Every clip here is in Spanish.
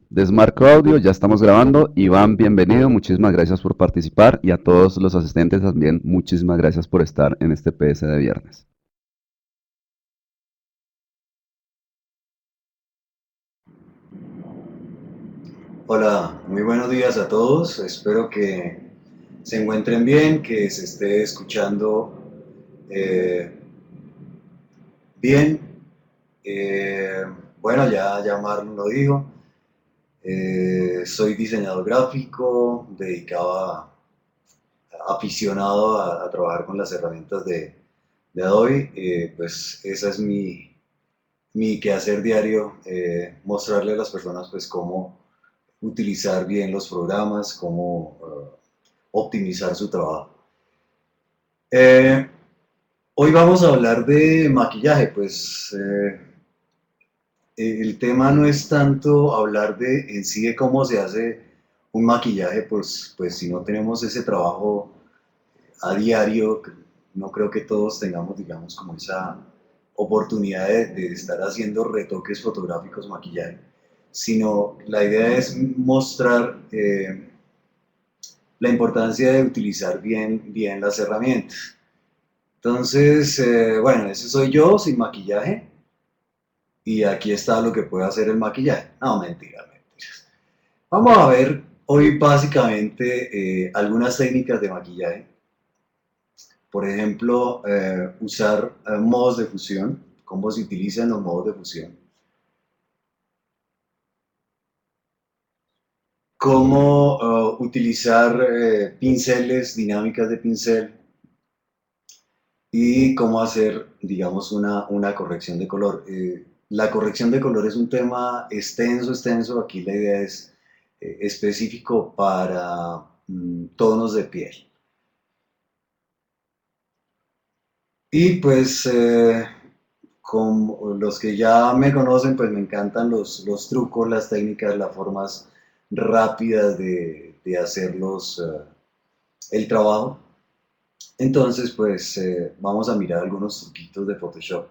Desmarco Audio, ya estamos grabando. Iván, bienvenido, muchísimas gracias por participar y a todos los asistentes también, muchísimas gracias por estar en este PS de viernes. Hola, muy buenos días a todos. Espero que se encuentren bien, que se esté escuchando eh, bien. Eh, bueno, ya Marlon lo dijo. Soy diseñador gráfico, aficionado a trabajar con las herramientas de Adobe. Pues esa es mi quehacer diario, mostrarle a las personas pues cómo utilizar bien los programas, cómo optimizar su trabajo. Eh, Hoy vamos a hablar de maquillaje, pues el tema no es tanto hablar de en sí de cómo se hace un maquillaje, pues si no tenemos ese trabajo a diario, no creo que todos tengamos, digamos, como esa oportunidad de estar haciendo retoques fotográficos, maquillaje, sino la idea es mostrar la importancia de utilizar bien las herramientas. Entonces, bueno, ese soy yo sin maquillaje y aquí está lo que puede hacer el maquillaje. No, mentiras, mentiras. Vamos a ver hoy básicamente algunas técnicas de maquillaje. Por ejemplo, usar modos de fusión, cómo se utilizan los modos de fusión, cómo utilizar pinceles, dinámicas de pincel, y cómo hacer, digamos, una corrección de color. La corrección de color es un tema extenso. Aquí la idea es específico para tonos de piel. Y pues, con los que ya me conocen, pues me encantan los trucos, las técnicas, las formas rápidas de hacerlos, el trabajo. Entonces, pues vamos a mirar algunos truquitos de Photoshop.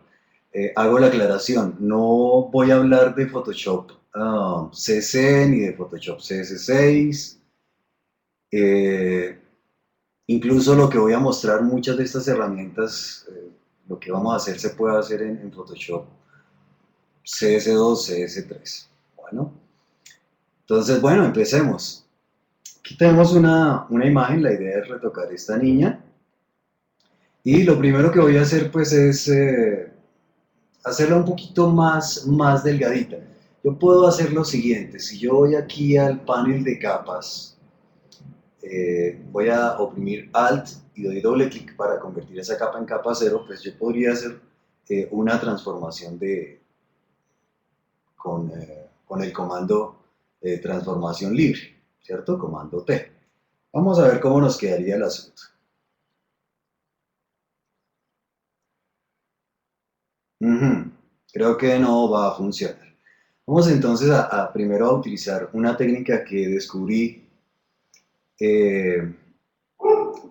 Hago la aclaración, no voy a hablar de Photoshop CC ni de Photoshop CS6. Eh, Incluso lo que voy a mostrar, muchas de estas herramientas, lo que vamos a hacer se puede hacer en Photoshop CS2, CS3. Bueno, entonces, bueno, empecemos. Aquí tenemos una imagen, la idea es retocar esta niña. Y lo primero que voy a hacer pues es hacerla un poquito más delgadita. Yo puedo hacer lo siguiente, si yo voy aquí al panel de capas, voy a oprimir Alt y doy doble clic para convertir esa capa en capa cero, pues yo podría hacer una transformación con el comando transformación libre, ¿cierto? Comando T. Vamos a ver cómo nos quedaría el asunto. Creo que no va a funcionar. Vamos entonces primero a utilizar una técnica que descubrí eh,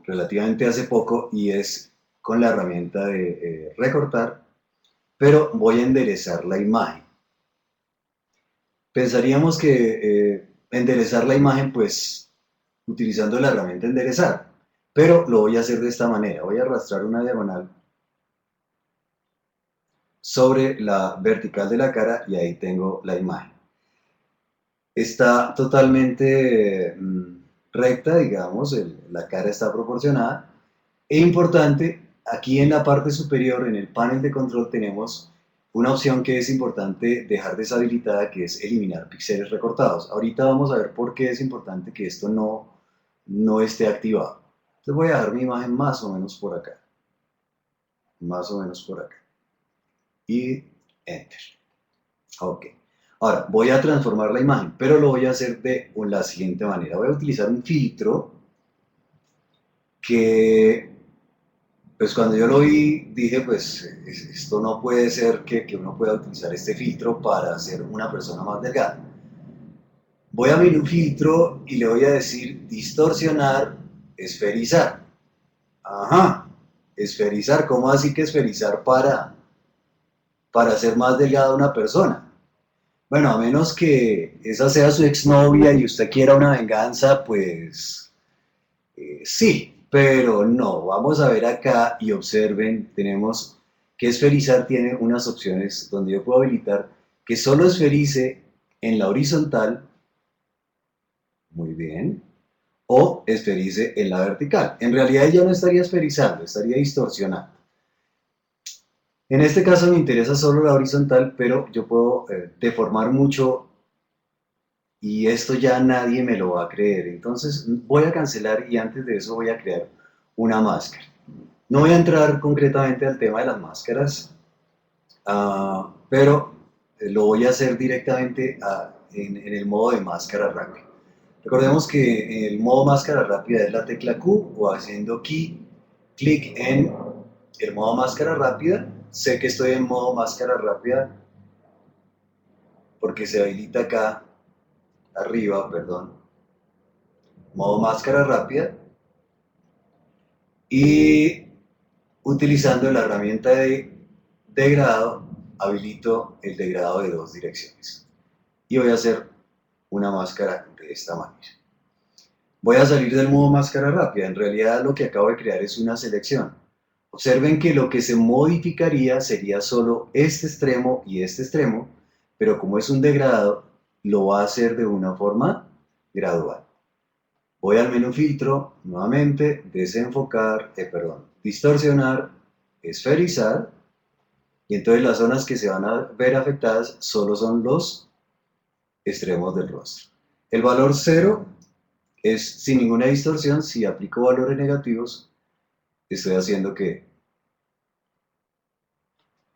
relativamente hace poco y es con la herramienta de recortar, pero voy a enderezar la imagen. Pensaríamos que enderezar la imagen pues utilizando la herramienta enderezar, pero lo voy a hacer de esta manera. Voy a arrastrar una diagonal sobre la vertical de la cara y ahí tengo la imagen. Está totalmente recta, digamos, la cara está proporcionada. E importante, aquí en la parte superior, en el panel de control, tenemos una opción que es importante dejar deshabilitada, que es eliminar píxeles recortados. Ahorita vamos a ver por qué es importante que esto no esté activado. Entonces voy a dejar mi imagen más o menos por acá. Más o menos por acá. Y Enter. Ok. Ahora, voy a transformar la imagen, pero lo voy a hacer de la siguiente manera. Voy a utilizar un filtro que, pues cuando yo lo vi, dije, pues esto no puede ser que uno pueda utilizar este filtro para hacer una persona más delgada. Voy a abrir un filtro y le voy a decir distorsionar, esferizar. Ajá, esferizar, ¿cómo así que esferizar para hacer más delgada una persona? Bueno, a menos que esa sea su exnovia y usted quiera una venganza, pues sí, pero no. Vamos a ver acá y observen, tenemos que esferizar tiene unas opciones donde yo puedo habilitar que solo esferice en la horizontal, muy bien, o esferice en la vertical. En realidad ella no estaría esferizando, estaría distorsionando. En este caso me interesa solo la horizontal, pero yo puedo deformar mucho y esto ya nadie me lo va a creer. Entonces voy a cancelar y antes de eso voy a crear una máscara. No voy a entrar concretamente al tema de las máscaras, pero lo voy a hacer directamente en el modo de máscara rápida. Recordemos que el modo máscara rápida es la tecla Q o haciendo clic en el modo máscara rápida. Sé que estoy en modo máscara rápida porque se habilita acá arriba, perdón, modo máscara rápida y utilizando la herramienta de degradado habilito el degradado de dos direcciones y voy a hacer una máscara de esta manera. Voy a salir del modo máscara rápida, en realidad lo que acabo de crear es una selección. Observen que lo que se modificaría sería solo este extremo y este extremo, pero como es un degradado, lo va a hacer de una forma gradual. Voy al menú filtro, nuevamente, desenfocar, distorsionar, esferizar, y entonces las zonas que se van a ver afectadas solo son los extremos del rostro. El valor 0 es sin ninguna distorsión. Si aplico valores negativos, estoy haciendo que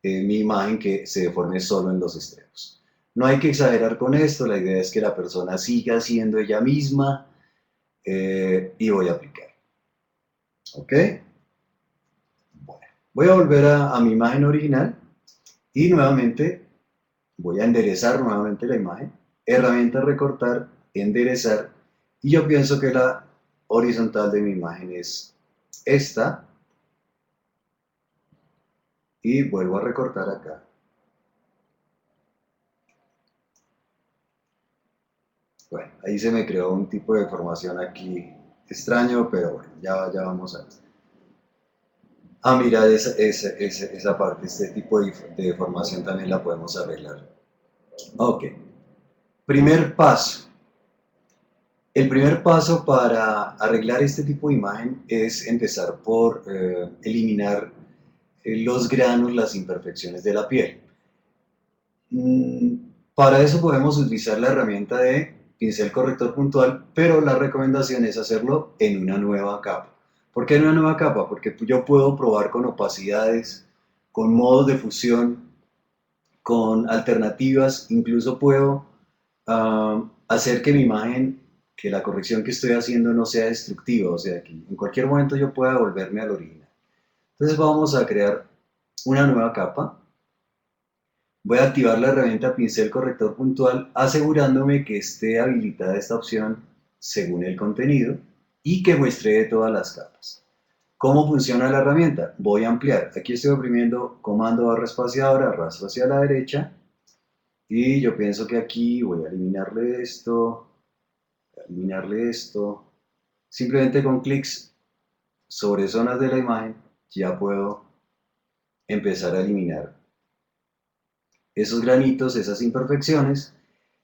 mi imagen que se deforme solo en los extremos. No hay que exagerar con esto, la idea es que la persona siga siendo ella misma y voy a aplicar. ¿Ok? Bueno, voy a volver a mi imagen original y nuevamente voy a enderezar nuevamente la imagen. Herramienta recortar, enderezar y yo pienso que la horizontal de mi imagen es esta y vuelvo a recortar acá. Bueno, ahí se me creó un tipo de formación aquí extraño, pero bueno, ya vamos a mirar esa parte, este tipo de formación también la podemos arreglar. Ok, primer paso. El primer paso para arreglar este tipo de imagen es empezar por eliminar los granos, las imperfecciones de la piel. Mm, para eso podemos utilizar la herramienta de pincel corrector puntual, pero la recomendación es hacerlo en una nueva capa. ¿Por qué en una nueva capa? Porque yo puedo probar con opacidades, con modos de fusión, con alternativas, incluso puedo hacer que mi imagen, que la corrección que estoy haciendo no sea destructiva, o sea, que en cualquier momento yo pueda volverme al original. Entonces vamos a crear una nueva capa. Voy a activar la herramienta pincel corrector puntual asegurándome que esté habilitada esta opción según el contenido y que muestre todas las capas. ¿Cómo funciona la herramienta? Voy a ampliar. Aquí estoy oprimiendo comando barra espaciadora, arrastro hacia la derecha y yo pienso que aquí voy a eliminarle esto. Simplemente con clics sobre zonas de la imagen ya puedo empezar a eliminar esos granitos, esas imperfecciones.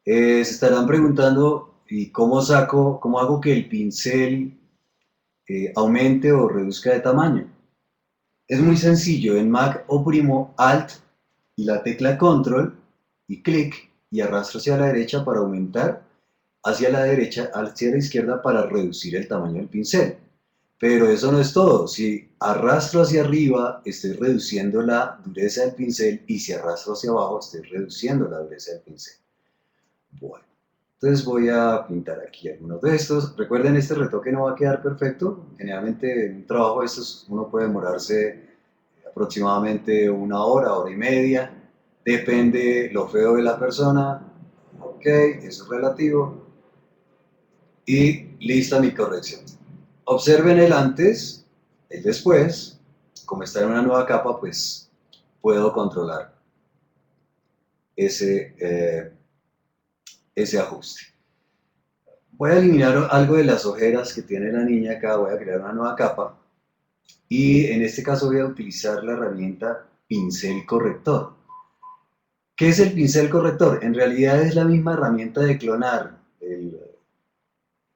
Se estarán preguntando, ¿y cómo hago que el pincel aumente o reduzca de tamaño? Es muy sencillo, en Mac oprimo Alt y la tecla Control y clic y arrastro hacia la derecha para aumentar, hacia la derecha, hacia la izquierda para reducir el tamaño del pincel. Pero eso no es todo. Si arrastro hacia arriba, estoy reduciendo la dureza del pincel y si arrastro hacia abajo, estoy reduciendo la dureza del pincel. Bueno, entonces voy a pintar aquí algunos de estos. Recuerden, este retoque no va a quedar perfecto. Generalmente en un trabajo de estos uno puede demorarse aproximadamente una hora, hora y media. Depende lo feo de la persona. Ok, eso es relativo. Y lista mi corrección. Observen el antes, el después. Como está en una nueva capa, pues puedo controlar ese ese ajuste. Voy a eliminar algo de las ojeras que tiene la niña acá, voy a crear una nueva capa y en este caso voy a utilizar la herramienta pincel corrector. ¿Qué es el pincel corrector? En realidad es la misma herramienta de clonar,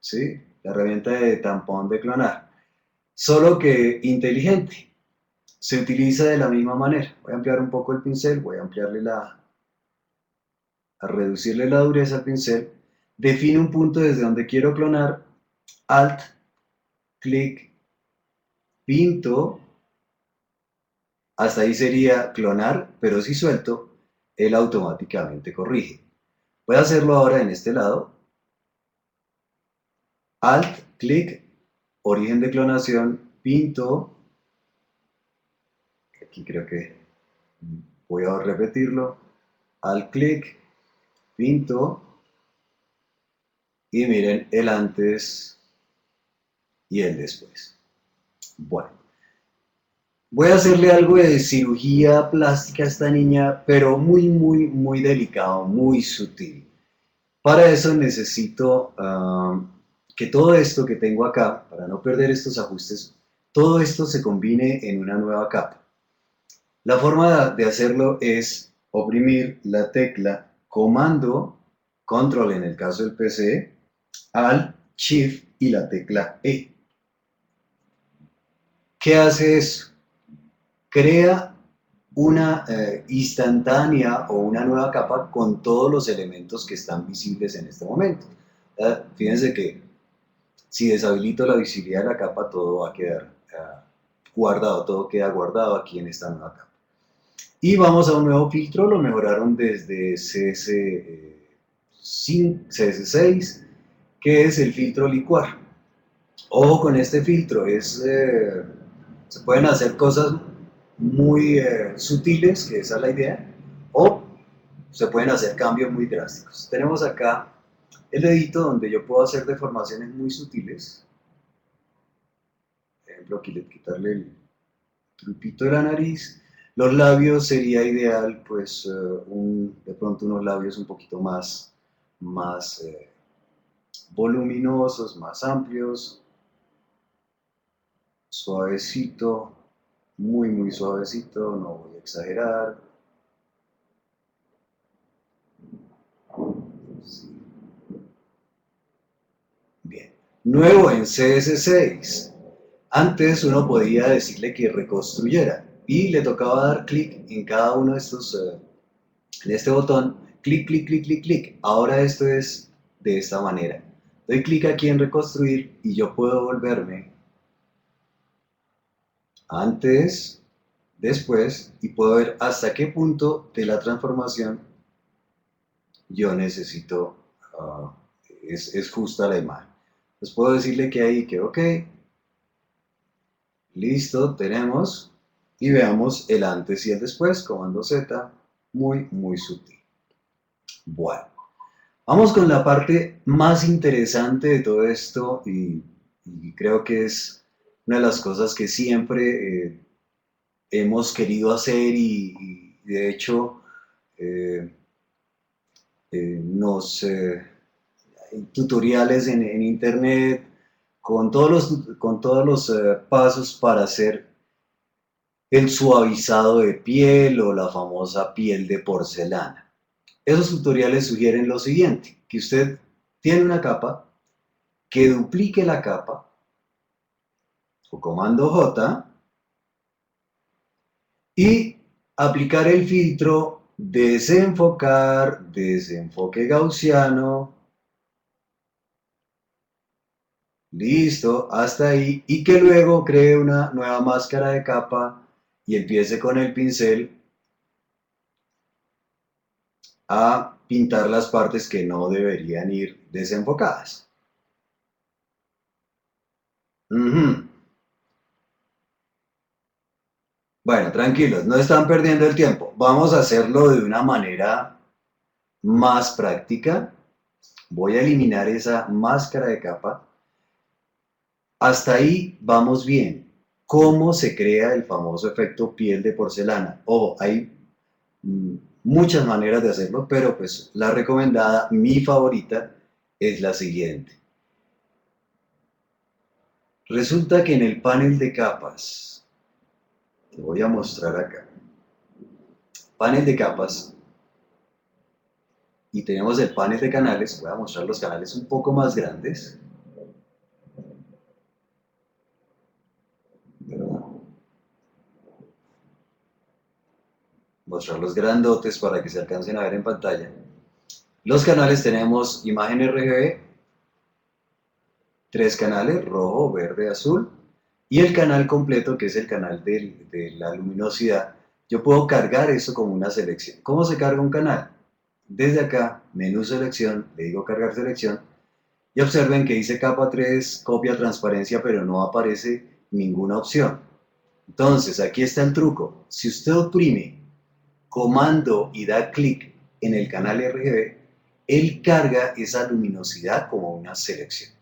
¿sí? La herramienta de tampón de clonar, solo que inteligente. Se utiliza de la misma manera. Voy a ampliar un poco el pincel, voy a reducirle la dureza al pincel. Defino un punto desde donde quiero clonar, Alt, clic, pinto, hasta ahí sería clonar, pero si suelto, él automáticamente corrige. Voy a hacerlo ahora en este lado, Alt, clic, origen de clonación, pinto, aquí creo que voy a repetirlo, Alt, clic, pinto, y miren el antes y el después. Bueno, voy a hacerle algo de cirugía plástica a esta niña, pero muy delicado, muy sutil. Para eso necesito que todo esto que tengo acá, para no perder estos ajustes, todo esto se combine en una nueva capa. La forma de hacerlo es oprimir la tecla Comando, Control en el caso del PC, Alt, Shift y la tecla E. ¿Qué hace eso? Crea una instantánea o una nueva capa con todos los elementos que están visibles en este momento. Fíjense que si deshabilito la visibilidad de la capa, todo va a quedar guardado, todo queda guardado aquí en esta nueva capa. Y vamos a un nuevo filtro, lo mejoraron desde CS6, que es el filtro licuar. Ojo con este filtro, se pueden hacer cosas muy sutiles, que esa es la idea, o se pueden hacer cambios muy drásticos. Tenemos acá el dedito donde yo puedo hacer deformaciones muy sutiles. Por ejemplo, aquí quitarle el trupito de la nariz. Los labios sería ideal, pues, de pronto unos labios un poquito más voluminosos, más amplios, suavecito, muy suavecito, no voy a exagerar. Sí. Bien. Nuevo en CS6. Antes uno podía decirle que reconstruyera y le tocaba dar clic en cada uno de estos, en este botón, clic, clic, clic, clic, clic. Ahora esto es de esta manera. Doy clic aquí en reconstruir y yo puedo volverme antes, después y puedo ver hasta qué punto de la transformación yo necesito, es justa la imagen. Entonces puedo decirle que ahí que ok, listo, tenemos y veamos el antes y el después, comando Z, muy sutil. Bueno, vamos con la parte más interesante de todo esto y creo que es una de las cosas que siempre hemos querido hacer y de hecho eh, hay tutoriales en internet con todos los pasos para hacer el suavizado de piel o la famosa piel de porcelana. Esos tutoriales sugieren lo siguiente, que usted tiene una capa, que duplique la capa, o comando J, y aplicar el filtro desenfocar, desenfoque gaussiano, listo, hasta ahí, y que luego cree una nueva máscara de capa y empiece con el pincel a pintar las partes que no deberían ir desenfocadas. Bueno, tranquilos, no están perdiendo el tiempo. Vamos a hacerlo de una manera más práctica. Voy a eliminar esa máscara de capa. Hasta ahí vamos bien. ¿Cómo se crea el famoso efecto piel de porcelana? Ojo, hay muchas maneras de hacerlo, pero pues la recomendada, mi favorita, es la siguiente. Resulta que en el panel de capas, te voy a mostrar acá, panel de capas, y tenemos el panel de canales, voy a mostrar los canales un poco más grandes, ¿verdad? Mostrar los grandotes para que se alcancen a ver en pantalla. Los canales tenemos imagen RGB, tres canales, rojo, verde, azul, y el canal completo, que es el canal de la luminosidad. Yo puedo cargar eso como una selección. ¿Cómo se carga un canal? Desde acá, menú selección, le digo cargar selección, y observen que dice capa 3, copia transparencia, pero no aparece ninguna opción. Entonces, aquí está el truco. Si usted oprime comando y da clic en el canal RGB, él carga esa luminosidad como una selección.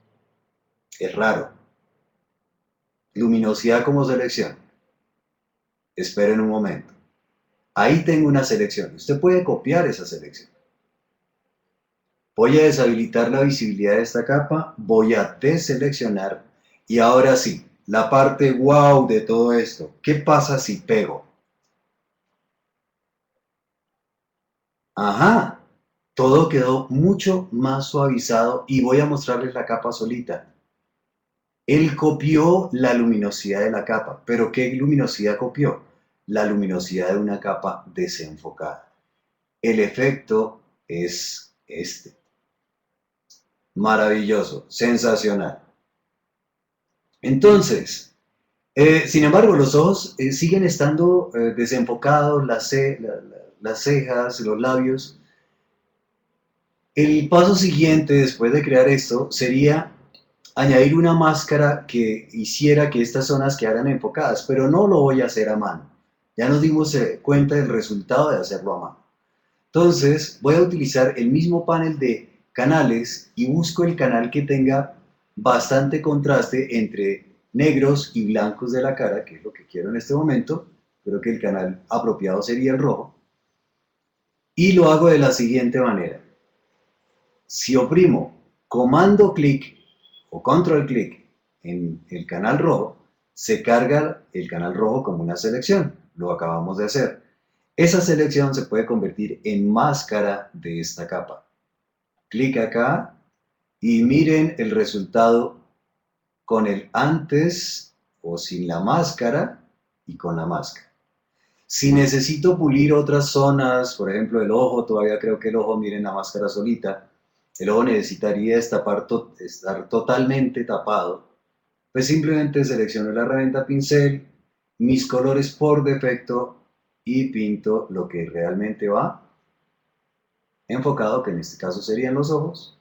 Es raro. Luminosidad como selección. Esperen un momento. Ahí tengo una selección. Usted puede copiar esa selección. Voy a deshabilitar la visibilidad de esta capa. Voy a deseleccionar. Y ahora sí, la parte wow de todo esto. ¿Qué pasa si pego? Ajá. Todo quedó mucho más suavizado y voy a mostrarles la capa solita. Él copió la luminosidad de la capa, pero ¿qué luminosidad copió? La luminosidad de una capa desenfocada. El efecto es este. Maravilloso, sensacional. Entonces, sin embargo, los ojos siguen estando desenfocados, las cejas, los labios. El paso siguiente, después de crear esto, sería añadir una máscara que hiciera que estas zonas quedaran enfocadas, pero no lo voy a hacer a mano. Ya nos dimos cuenta del resultado de hacerlo a mano. Entonces, voy a utilizar el mismo panel de canales y busco el canal que tenga bastante contraste entre negros y blancos de la cara, que es lo que quiero en este momento. Creo que el canal apropiado sería el rojo. Y lo hago de la siguiente manera. Si oprimo comando clic o control clic en el canal rojo, se carga el canal rojo como una selección. Lo acabamos de hacer. Esa selección se puede convertir en máscara de esta capa. Clic acá y miren el resultado con el antes o sin la máscara y con la máscara. Si necesito pulir otras zonas, por ejemplo el ojo, todavía creo que el ojo, miren la máscara solita, el ojo necesitaría estar totalmente tapado, pues simplemente selecciono la herramienta pincel, mis colores por defecto y pinto lo que realmente va enfocado, que en este caso serían los ojos,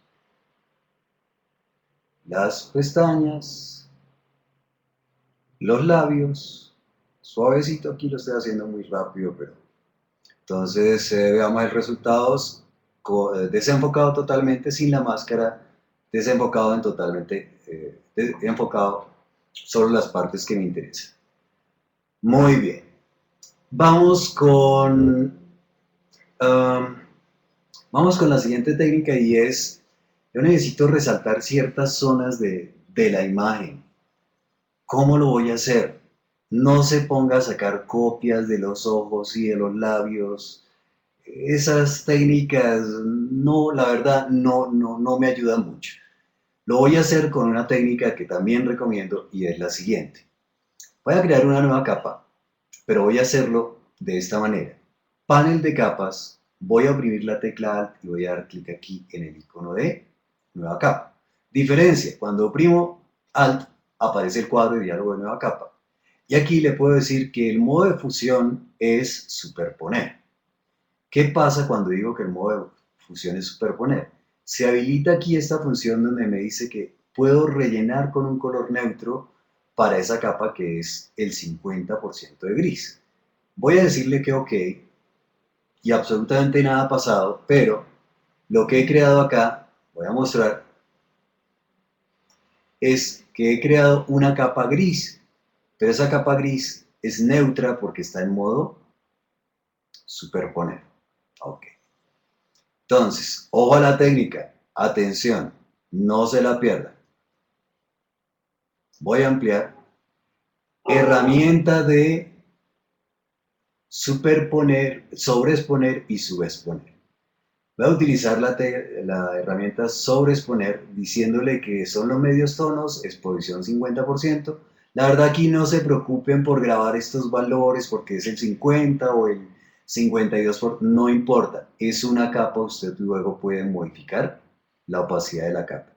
las pestañas, los labios, suavecito, aquí lo estoy haciendo muy rápido, pero entonces veamos el resultado, desenfocado totalmente sin la máscara, desenfocado en totalmente, enfocado solo las partes que me interesan. Muy bien, vamos con, um, vamos con la siguiente técnica y es, yo necesito resaltar ciertas zonas de la imagen. ¿Cómo lo voy a hacer? No se ponga a sacar copias de los ojos y de los labios. Esas técnicas, no, la verdad, no me ayudan mucho. Lo voy a hacer con una técnica que también recomiendo y es la siguiente. Voy a crear una nueva capa, pero voy a hacerlo de esta manera. Panel de capas, voy a oprimir la tecla Alt y voy a dar clic aquí en el icono de nueva capa. Diferencia, cuando oprimo Alt aparece el cuadro de diálogo de nueva capa. Y aquí le puedo decir que el modo de fusión es superponer. ¿Qué pasa cuando digo que el modo de fusión es superponer? Se habilita aquí esta función donde me dice que puedo rellenar con un color neutro para esa capa que es el 50% de gris. Voy a decirle que OK y absolutamente nada ha pasado, pero lo que he creado acá, voy a mostrar, es que he creado una capa gris, pero esa capa gris es neutra porque está en modo superponer. Ok. Entonces, ojo a la técnica. Atención, no se la pierdan. Voy a ampliar. Herramienta de superponer, sobreexponer y subexponer. Voy a utilizar la herramienta sobreexponer diciéndole que son los medios tonos, exposición 50%. La verdad aquí no se preocupen por grabar estos valores porque es el 50 o el 52, no importa. Es una capa, usted luego puede modificar la opacidad de la capa.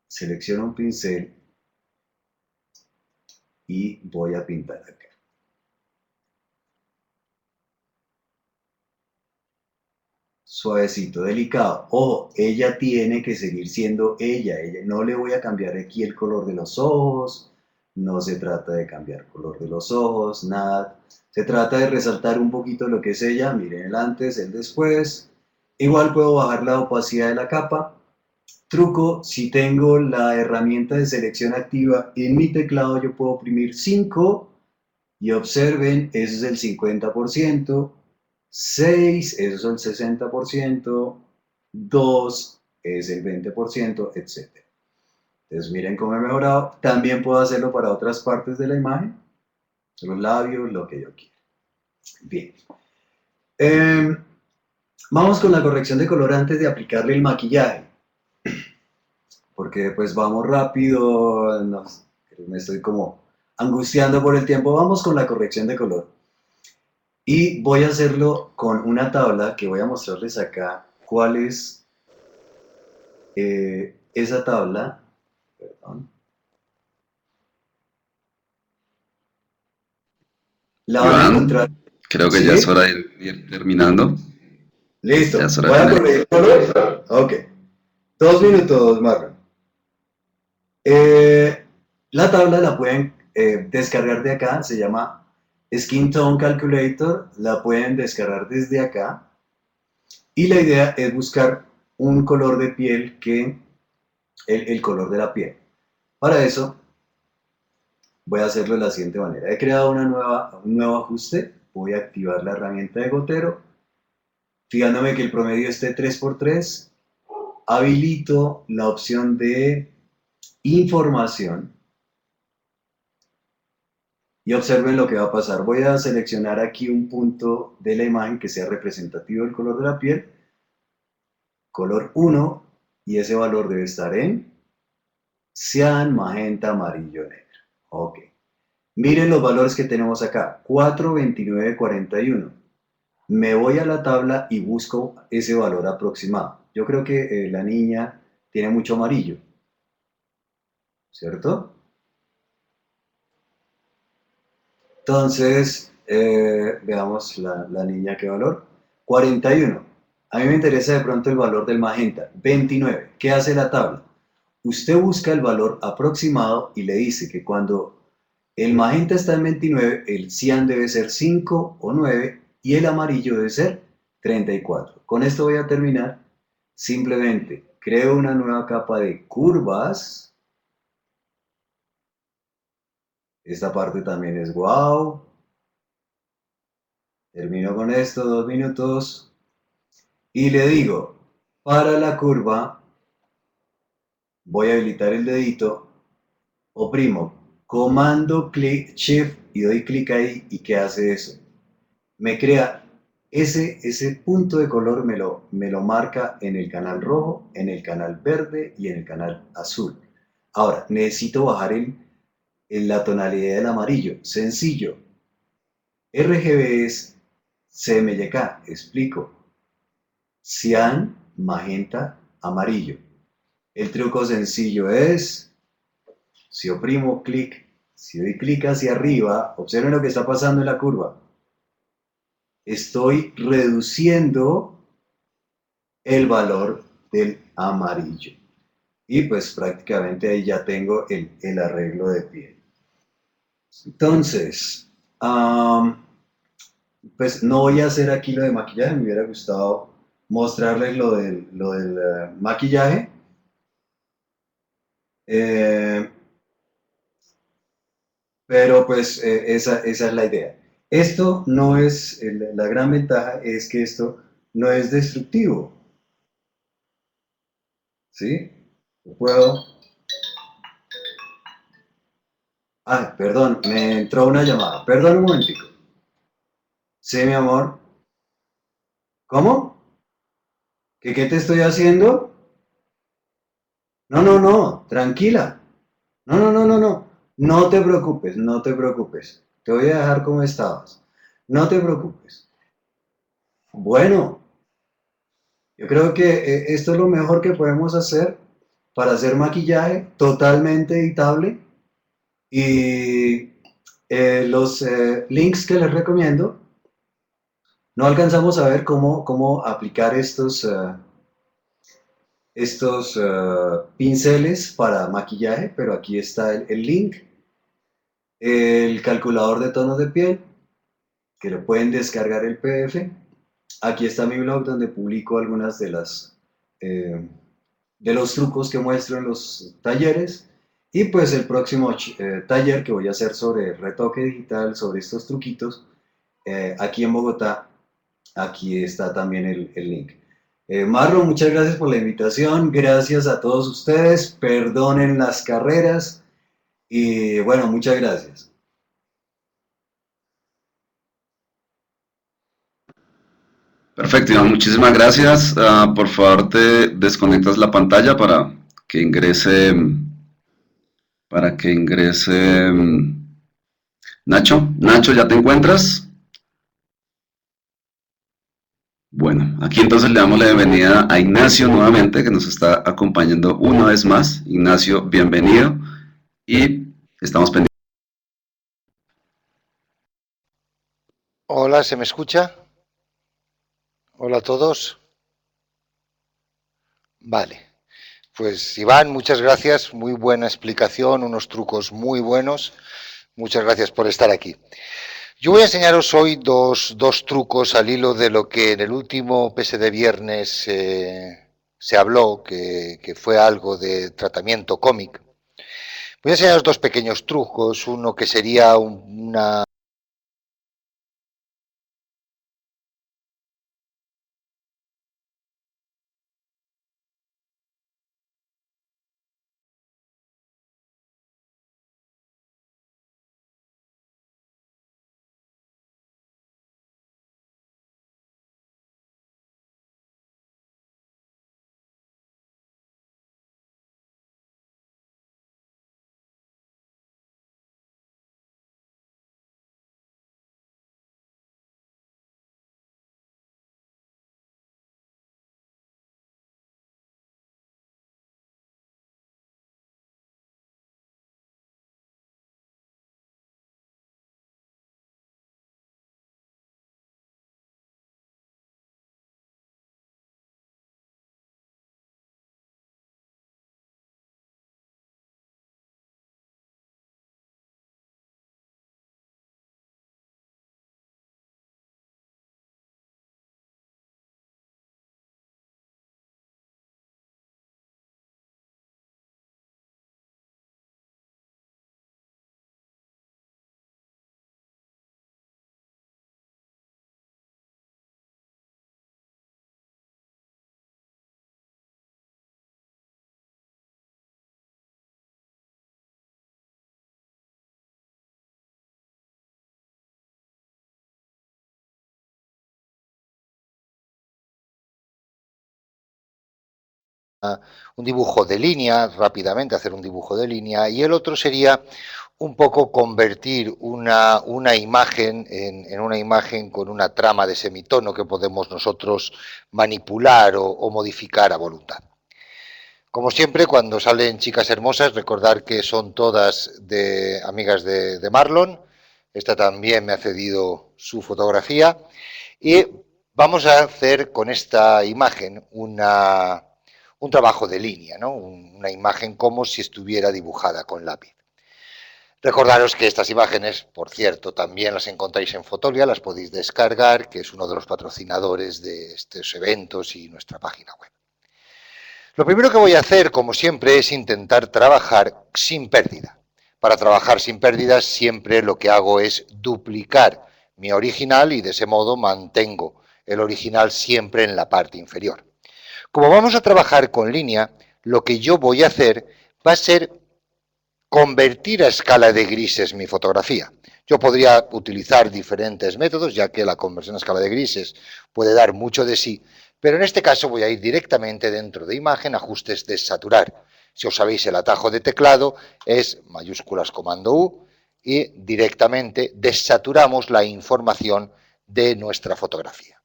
Selecciono un pincel y voy a pintar acá. Suavecito, delicado. Ojo, ella tiene que seguir siendo ella. No le voy a cambiar aquí el color de los ojos. No se trata de cambiar color de los ojos, nada. Se trata de resaltar un poquito lo que es ella. Miren el antes, el después. Igual puedo bajar la opacidad de la capa. Truco, si tengo la herramienta de selección activa en mi teclado, yo puedo oprimir 5 y observen, eso es el 50%, 6, eso es el 60%, 2 es el 20%, etc. Entonces miren cómo he mejorado. También puedo hacerlo para otras partes de la imagen, los labios, lo que yo quiera. Bien. Vamos con la corrección de color antes de aplicarle el maquillaje. Porque pues vamos rápido, no, me estoy como angustiando por el tiempo. Vamos con la corrección de color. Y voy a hacerlo con una tabla que voy a mostrarles acá cuál es esa tabla. Perdón. La van a encontrar. Iván, creo que ya es ¿Sí? hora de ir terminando. Ya Listo. es hora de Voy a finalizar. corregir color. Ok. 2 minutos, Marlon. Eh, la tabla la pueden descargar de acá. Se llama Skin Tone Calculator. La pueden descargar desde acá. Y la idea es buscar un color de piel que el color de la piel. Para eso voy a hacerlo de la siguiente manera. He creado un nuevo ajuste. Voy a activar la herramienta de gotero. Fijándome que el promedio esté 3×3. Habilito la opción de información. Y observen lo que va a pasar. Voy a seleccionar aquí un punto de la imagen que sea representativo del color de la piel. Color 1. Y ese valor debe estar en cian, magenta, amarillo, negro. Ok. Miren los valores que tenemos acá. 4, 29, 41. Me voy a la tabla y busco ese valor aproximado. Yo creo que la niña tiene mucho amarillo, ¿cierto? Entonces, veamos la niña qué valor. 41. A mí me interesa de pronto el valor del magenta. 29. ¿Qué hace la tabla? Usted busca el valor aproximado y le dice que cuando el magenta está en 29, el cian debe ser 5 o 9 y el amarillo debe ser 34. Con esto voy a terminar. Simplemente creo una nueva capa de curvas. Esta parte también es wow. Termino con esto, 2 minutos. Y le digo, para la curva, voy a habilitar el dedito, oprimo comando, clic, shift y doy clic ahí. ¿Y qué hace eso? Me crea ese punto de color, me lo marca en el canal rojo, en el canal verde y en el canal azul. Ahora, necesito bajar la tonalidad del amarillo. Sencillo. RGB es CMYK, explico. Cian, magenta, amarillo. El truco sencillo es, si oprimo clic, si doy clic hacia arriba, observen lo que está pasando en la curva. Estoy reduciendo el valor del amarillo. Y pues prácticamente ahí ya tengo el arreglo de piel. Entonces, pues no voy a hacer aquí lo de maquillaje, me hubiera gustado mostrarles lo del maquillaje. Eh, pero pues esa es la idea. Esto no es, la gran ventaja es que esto no es destructivo, ¿sí? Puedo... Ah, perdón, me entró una llamada. Perdón un momentico. Sí, mi amor. ¿Cómo? ¿Qué te estoy haciendo? No, no, no, tranquila. No, no, no, no, no. No te preocupes, no te preocupes. Te voy a dejar como estabas. No te preocupes. Bueno, yo creo que esto es lo mejor que podemos hacer para hacer maquillaje totalmente editable. Y los links que les recomiendo, no alcanzamos a ver cómo aplicar estos pinceles para maquillaje, pero aquí está el link, el calculador de tonos de piel, que lo pueden descargar el PDF. Aquí está mi blog donde publico algunas eh, de los trucos que muestro en los talleres. Y pues el próximo taller que voy a hacer sobre retoque digital, sobre estos truquitos, aquí en Bogotá, aquí está también el link. Marlon, muchas gracias por la invitación, gracias a todos ustedes, perdonen las carreras y bueno, muchas gracias. Perfecto, Iván, muchísimas gracias. Por favor, te desconectas la pantalla para que ingrese Nacho. Nacho, ¿ya te encuentras? Bueno, aquí entonces le damos la bienvenida a Ignacio nuevamente, que nos está acompañando una vez más. Ignacio, bienvenido. Y estamos pendientes. Hola, ¿se me escucha? Hola a todos. Vale, pues Iván, muchas gracias, muy buena explicación, unos trucos muy buenos. Muchas gracias por estar aquí. Yo voy a enseñaros hoy dos trucos al hilo de lo que en el último PS de viernes se habló, que fue algo de tratamiento cómic. Voy a enseñaros dos pequeños trucos, uno que sería una un dibujo de línea, rápidamente hacer un dibujo de línea, y el otro sería un poco convertir una imagen en una imagen con una trama de semitono que podemos nosotros manipular o modificar a voluntad. Como siempre, cuando salen chicas hermosas, recordar que son todas amigas de Marlon. Esta también me ha cedido su fotografía. Y vamos a hacer con esta imagen un trabajo de línea, ¿no? Una imagen como si estuviera dibujada con lápiz. Recordaros que estas imágenes, por cierto, también las encontráis en Fotolia, las podéis descargar, que es uno de los patrocinadores de estos eventos y nuestra página web. Lo primero que voy a hacer, como siempre, es intentar trabajar sin pérdida. Para trabajar sin pérdidas, siempre lo que hago es duplicar mi original y de ese modo mantengo el original siempre en la parte inferior. Como vamos a trabajar con línea, lo que yo voy a hacer va a ser convertir a escala de grises mi fotografía. Yo podría utilizar diferentes métodos, ya que la conversión a escala de grises puede dar mucho de sí, pero en este caso voy a ir directamente dentro de imagen, ajustes desaturar. Si os sabéis el atajo de teclado es mayúsculas comando U y directamente desaturamos la información de nuestra fotografía.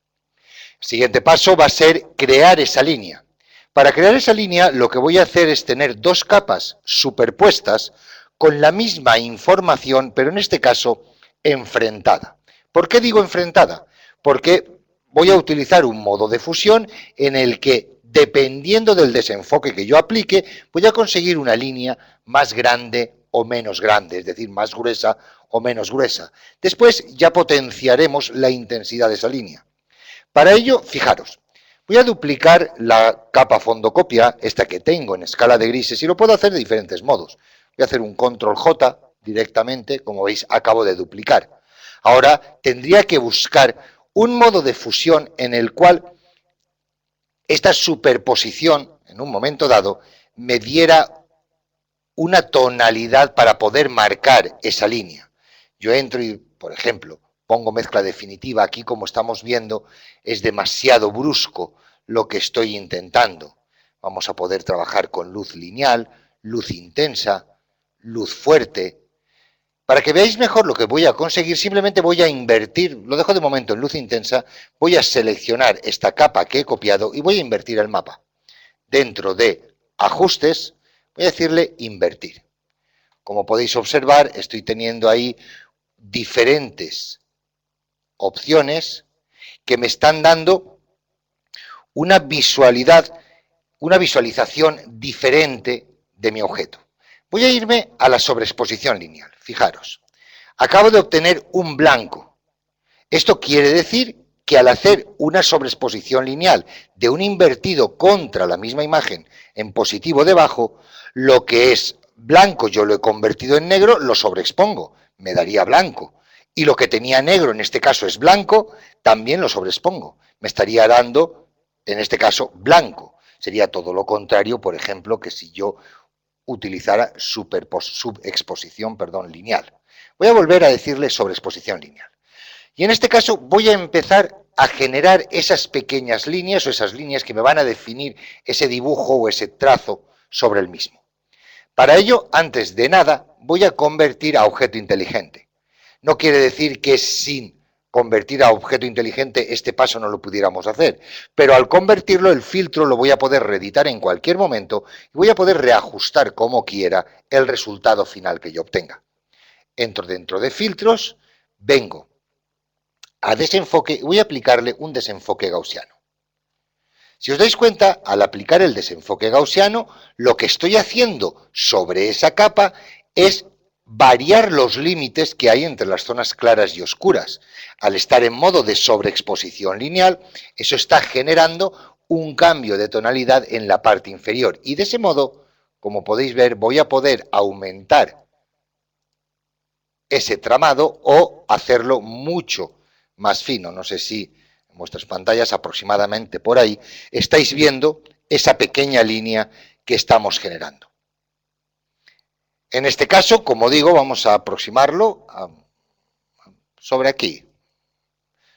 El siguiente paso va a ser crear esa línea. Para crear esa línea lo que voy a hacer es tener dos capas superpuestas con la misma información, pero en este caso enfrentada. ¿Por qué digo enfrentada? Porque voy a utilizar un modo de fusión en el que, dependiendo del desenfoque que yo aplique, voy a conseguir una línea más grande o menos grande, es decir, más gruesa o menos gruesa. Después ya potenciaremos la intensidad de esa línea. Para ello, fijaros, voy a duplicar la capa fondocopia, esta que tengo en escala de grises, y lo puedo hacer de diferentes modos. Voy a hacer un control J directamente, como veis, acabo de duplicar. Ahora tendría que buscar un modo de fusión en el cual esta superposición, en un momento dado, me diera una tonalidad para poder marcar esa línea. Yo entro y, por ejemplo, pongo mezcla definitiva. Aquí, como estamos viendo, es demasiado brusco lo que estoy intentando. Vamos a poder trabajar con luz lineal, luz intensa, luz fuerte. Para que veáis mejor lo que voy a conseguir, simplemente voy a invertir, lo dejo de momento en luz intensa, voy a seleccionar esta capa que he copiado y voy a invertir el mapa. Dentro de ajustes, voy a decirle invertir. Como podéis observar, estoy teniendo ahí diferentes opciones que me están dando una visualización diferente de mi objeto. Voy a irme a la sobreexposición lineal. Fijaros, acabo de obtener un blanco. Esto quiere decir que al hacer una sobreexposición lineal de un invertido contra la misma imagen en positivo debajo, lo que es blanco yo lo he convertido en negro, lo sobreexpongo, me daría blanco. Y lo que tenía negro, en este caso es blanco, también lo sobreexpongo. Me estaría dando, en este caso, blanco. Sería todo lo contrario, por ejemplo, que si yo utilizara subexposición lineal. Voy a volver a decirle sobreexposición lineal. Y en este caso voy a empezar a generar esas pequeñas líneas o esas líneas que me van a definir ese dibujo o ese trazo sobre el mismo. Para ello, antes de nada, voy a convertir a objeto inteligente. No quiere decir que sin convertir a objeto inteligente este paso no lo pudiéramos hacer, pero al convertirlo el filtro lo voy a poder reeditar en cualquier momento y voy a poder reajustar como quiera el resultado final que yo obtenga. Entro dentro de filtros, vengo a desenfoque y voy a aplicarle un desenfoque gaussiano. Si os dais cuenta, al aplicar el desenfoque gaussiano, lo que estoy haciendo sobre esa capa es variar los límites que hay entre las zonas claras y oscuras. Al estar en modo de sobreexposición lineal, eso está generando un cambio de tonalidad en la parte inferior. Y de ese modo, como podéis ver, voy a poder aumentar ese tramado o hacerlo mucho más fino. No sé si en vuestras pantallas, aproximadamente por ahí, estáis viendo esa pequeña línea que estamos generando. En este caso, como digo, vamos a aproximarlo sobre aquí,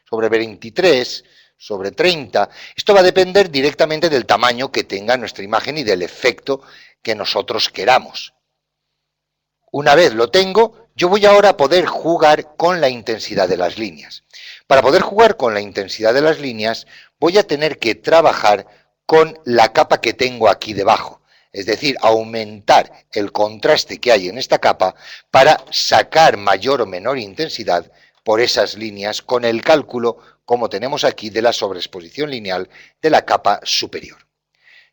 sobre 23, sobre 30. Esto va a depender directamente del tamaño que tenga nuestra imagen y del efecto que nosotros queramos. Una vez lo tengo, yo voy ahora a poder jugar con la intensidad de las líneas. Para poder jugar con la intensidad de las líneas, voy a tener que trabajar con la capa que tengo aquí debajo. Es decir, aumentar el contraste que hay en esta capa para sacar mayor o menor intensidad por esas líneas con el cálculo, como tenemos aquí, de la sobreexposición lineal de la capa superior.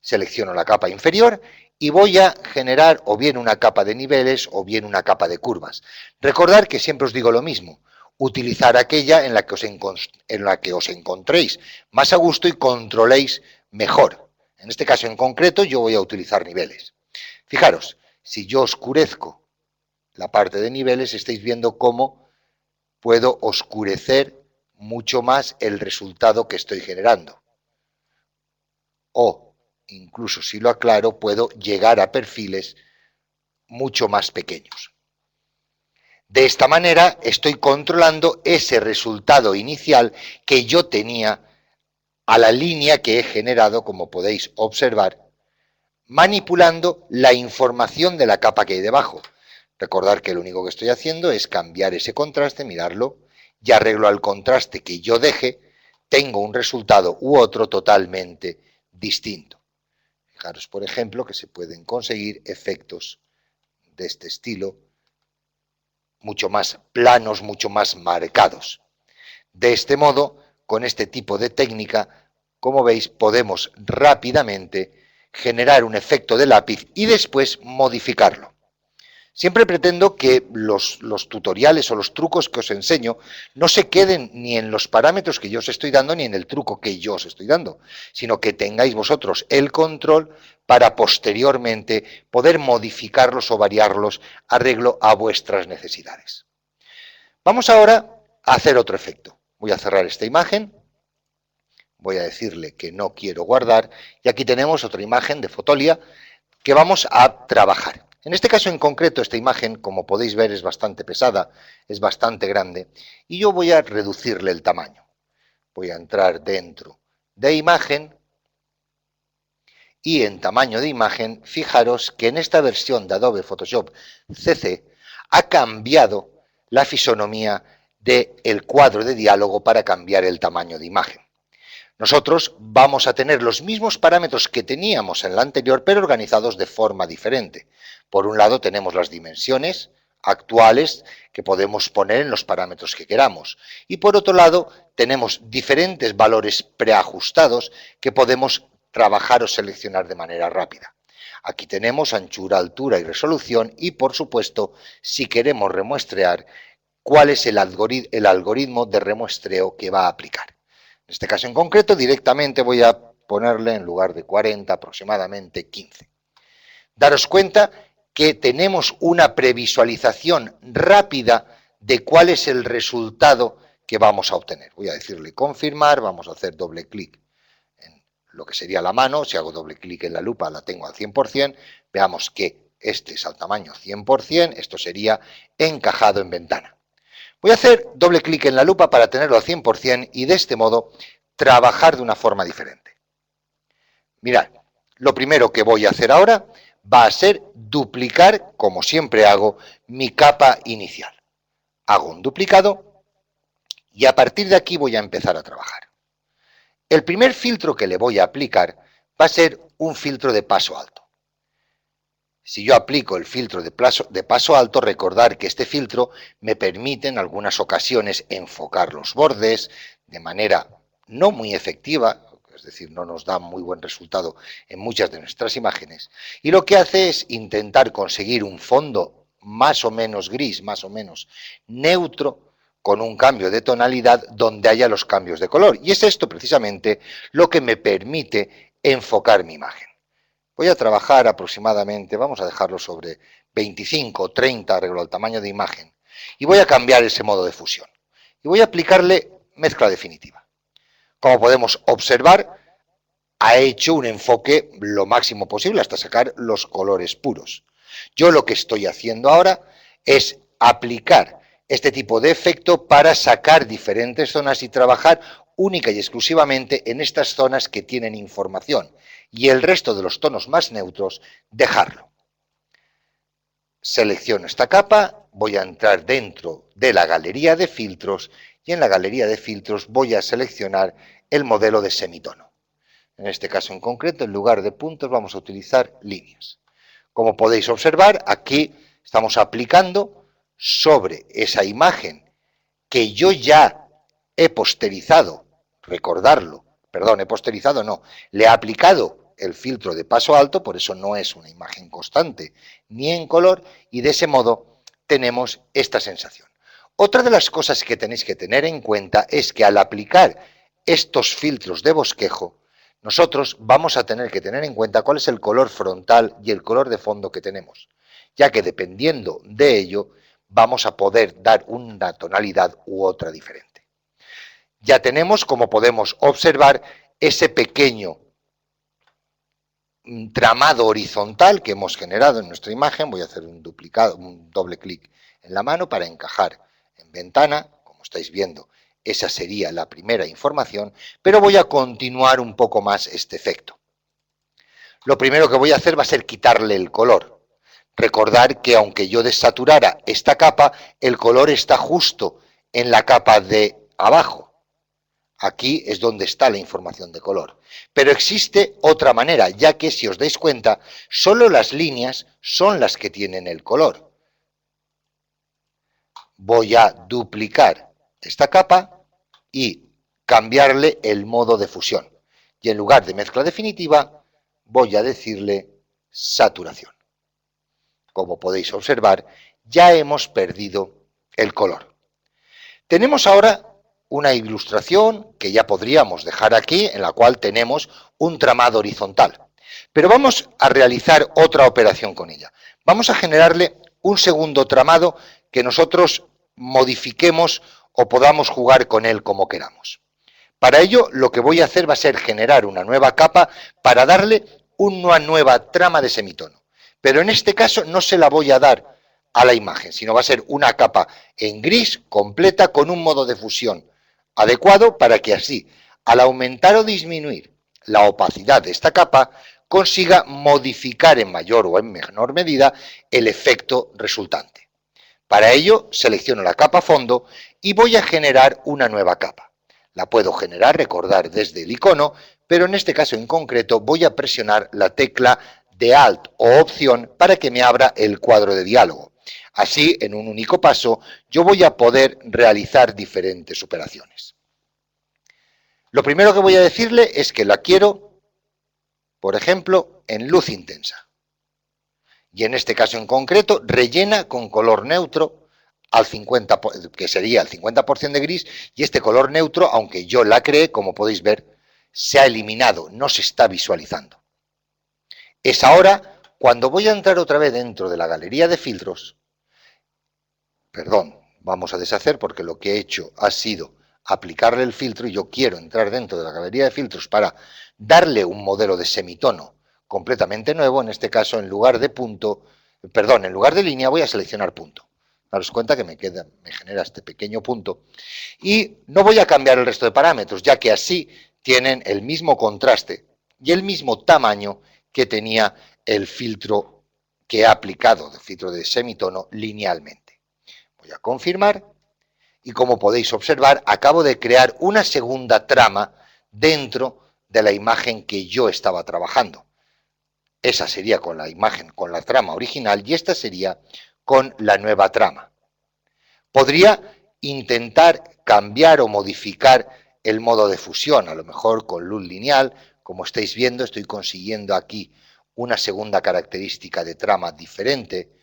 Selecciono la capa inferior y voy a generar o bien una capa de niveles o bien una capa de curvas. Recordad que siempre os digo lo mismo, utilizar aquella en la que os encontréis más a gusto y controléis mejor. En este caso en concreto yo voy a utilizar niveles. Fijaros, si yo oscurezco la parte de niveles, estáis viendo cómo puedo oscurecer mucho más el resultado que estoy generando. O, incluso si lo aclaro, puedo llegar a perfiles mucho más pequeños. De esta manera estoy controlando ese resultado inicial que yo tenía a la línea que he generado, como podéis observar, manipulando la información de la capa que hay debajo. Recordad que lo único que estoy haciendo es cambiar ese contraste, mirarlo, y arreglo al contraste que yo deje, tengo un resultado u otro totalmente distinto. Fijaros, por ejemplo, que se pueden conseguir efectos de este estilo, mucho más planos, mucho más marcados. De este modo, con este tipo de técnica, como veis, podemos rápidamente generar un efecto de lápiz y después modificarlo. Siempre pretendo que los tutoriales o los trucos que os enseño no se queden ni en los parámetros que yo os estoy dando ni en el truco que yo os estoy dando, sino que tengáis vosotros el control para posteriormente poder modificarlos o variarlos arreglo a vuestras necesidades. Vamos ahora a hacer otro efecto. Voy a cerrar esta imagen, voy a decirle que no quiero guardar y aquí tenemos otra imagen de Fotolia que vamos a trabajar. En este caso en concreto, esta imagen, como podéis ver, es bastante pesada, es bastante grande, y yo voy a reducirle el tamaño. Voy a entrar dentro de imagen, y en tamaño de imagen, fijaros que en esta versión de Adobe Photoshop CC ha cambiado la fisonomía del cuadro de diálogo para cambiar el tamaño de imagen. Nosotros vamos a tener los mismos parámetros que teníamos en la anterior, pero organizados de forma diferente. Por un lado tenemos las dimensiones actuales que podemos poner en los parámetros que queramos. Y por otro lado tenemos diferentes valores preajustados que podemos trabajar o seleccionar de manera rápida. Aquí tenemos anchura, altura y resolución y, por supuesto, si queremos remuestrear, cuál es el algoritmo de remuestreo que va a aplicar. En este caso en concreto, directamente voy a ponerle en lugar de 40, aproximadamente 15. Daros cuenta que tenemos una previsualización rápida de cuál es el resultado que vamos a obtener. Voy a decirle confirmar, vamos a hacer doble clic en lo que sería la mano. Si hago doble clic en la lupa la tengo al 100%. Veamos que este es al tamaño 100%, esto sería encajado en ventana. Voy a hacer doble clic en la lupa para tenerlo al 100% y de este modo trabajar de una forma diferente. Mirad, lo primero que voy a hacer ahora va a ser duplicar, como siempre hago, mi capa inicial. Hago un duplicado y a partir de aquí voy a empezar a trabajar. El primer filtro que le voy a aplicar va a ser un filtro de paso alto. Si yo aplico el filtro de paso alto, recordar que este filtro me permite en algunas ocasiones enfocar los bordes de manera no muy efectiva, es decir, no nos da muy buen resultado en muchas de nuestras imágenes, y lo que hace es intentar conseguir un fondo más o menos gris, más o menos neutro, con un cambio de tonalidad donde haya los cambios de color. Y es esto precisamente lo que me permite enfocar mi imagen. Voy a trabajar aproximadamente, vamos a dejarlo sobre 25 o 30 arreglo al tamaño de imagen, y voy a cambiar ese modo de fusión. Y voy a aplicarle mezcla definitiva. Como podemos observar, ha hecho un enfoque lo máximo posible hasta sacar los colores puros. Yo lo que estoy haciendo ahora es aplicar este tipo de efecto para sacar diferentes zonas y trabajar única y exclusivamente en estas zonas que tienen información y el resto de los tonos más neutros dejarlo. Selecciono esta capa, voy a entrar dentro de la galería de filtros y en la galería de filtros voy a seleccionar el modelo de semitono. En este caso en concreto, en lugar de puntos vamos a utilizar líneas. Como podéis observar, aquí estamos aplicando sobre esa imagen que yo ya he posterizado, recordarlo, perdón, he posterizado no, le he aplicado el filtro de paso alto, por eso no es una imagen constante ni en color, y de ese modo tenemos esta sensación. Otra de las cosas que tenéis que tener en cuenta es que al aplicar estos filtros de bosquejo, nosotros vamos a tener que tener en cuenta cuál es el color frontal y el color de fondo que tenemos, ya que dependiendo de ello vamos a poder dar una tonalidad u otra diferente. Ya tenemos, como podemos observar, ese pequeño tramado horizontal que hemos generado en nuestra imagen. Voy a hacer un doble clic en la mano para encajar en ventana. Como estáis viendo, esa sería la primera información, pero voy a continuar un poco más este efecto. Lo primero que voy a hacer va a ser quitarle el color. Recordar que aunque yo desaturara esta capa, el color está justo en la capa de abajo. Aquí es donde está la información de color. Pero existe otra manera, ya que si os dais cuenta, solo las líneas son las que tienen el color. Voy a duplicar esta capa y cambiarle el modo de fusión. Y en lugar de mezcla definitiva, voy a decirle saturación. Como podéis observar, ya hemos perdido el color. Tenemos ahora una ilustración que ya podríamos dejar aquí, en la cual tenemos un tramado horizontal. Pero vamos a realizar otra operación con ella. Vamos a generarle un segundo tramado que nosotros modifiquemos o podamos jugar con él como queramos. Para ello, lo que voy a hacer va a ser generar una nueva capa para darle una nueva trama de semitono. Pero en este caso no se la voy a dar a la imagen, sino va a ser una capa en gris completa con un modo de fusión adecuado para que así, al aumentar o disminuir la opacidad de esta capa, consiga modificar en mayor o en menor medida el efecto resultante. Para ello, selecciono la capa fondo y voy a generar una nueva capa. La puedo generar, recordar, desde el icono, pero en este caso en concreto voy a presionar la tecla de Alt o Opción para que me abra el cuadro de diálogo. Así, en un único paso, yo voy a poder realizar diferentes operaciones. Lo primero que voy a decirle es que la quiero, por ejemplo, en luz intensa. Y en este caso en concreto, rellena con color neutro al 50, que sería el 50% de gris, y este color neutro, aunque yo la creé, como podéis ver, se ha eliminado, no se está visualizando. Es ahora cuando voy a entrar otra vez dentro de la galería de filtros. Perdón, vamos a deshacer porque lo que he hecho ha sido aplicarle el filtro y yo quiero entrar dentro de la galería de filtros para darle un modelo de semitono completamente nuevo. En este caso, en lugar de punto, perdón, en lugar de línea voy a seleccionar punto. Daros cuenta que me genera este pequeño punto y no voy a cambiar el resto de parámetros, ya que así tienen el mismo contraste y el mismo tamaño que tenía el filtro que he aplicado, el filtro de semitono linealmente. Voy a confirmar y, como podéis observar, acabo de crear una segunda trama dentro de la imagen que yo estaba trabajando. Esa sería con la imagen, con la trama original, y esta sería con la nueva trama. Podría intentar cambiar o modificar el modo de fusión, a lo mejor con luz lineal. Como estáis viendo, estoy consiguiendo aquí una segunda característica de trama diferente.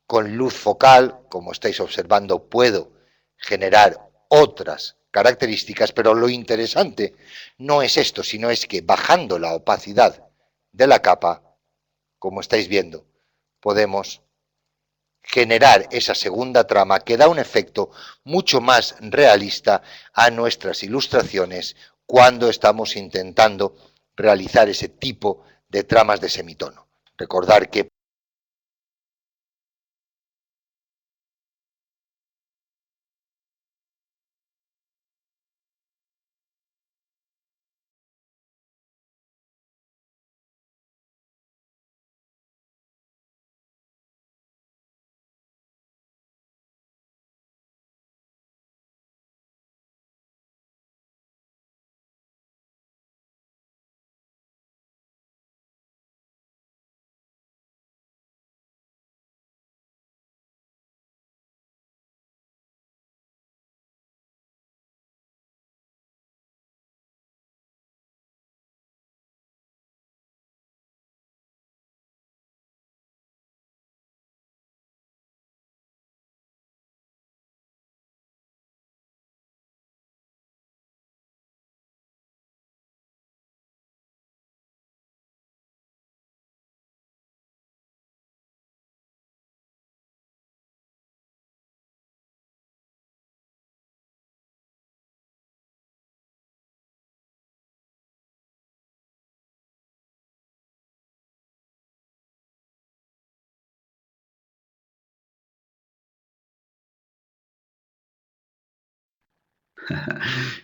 Con luz focal, como estáis observando, puedo generar otras características, pero lo interesante no es esto, sino es que bajando la opacidad de la capa, como estáis viendo, podemos generar esa segunda trama que da un efecto mucho más realista a nuestras ilustraciones cuando estamos intentando realizar ese tipo de tramas de semitono. Recordar que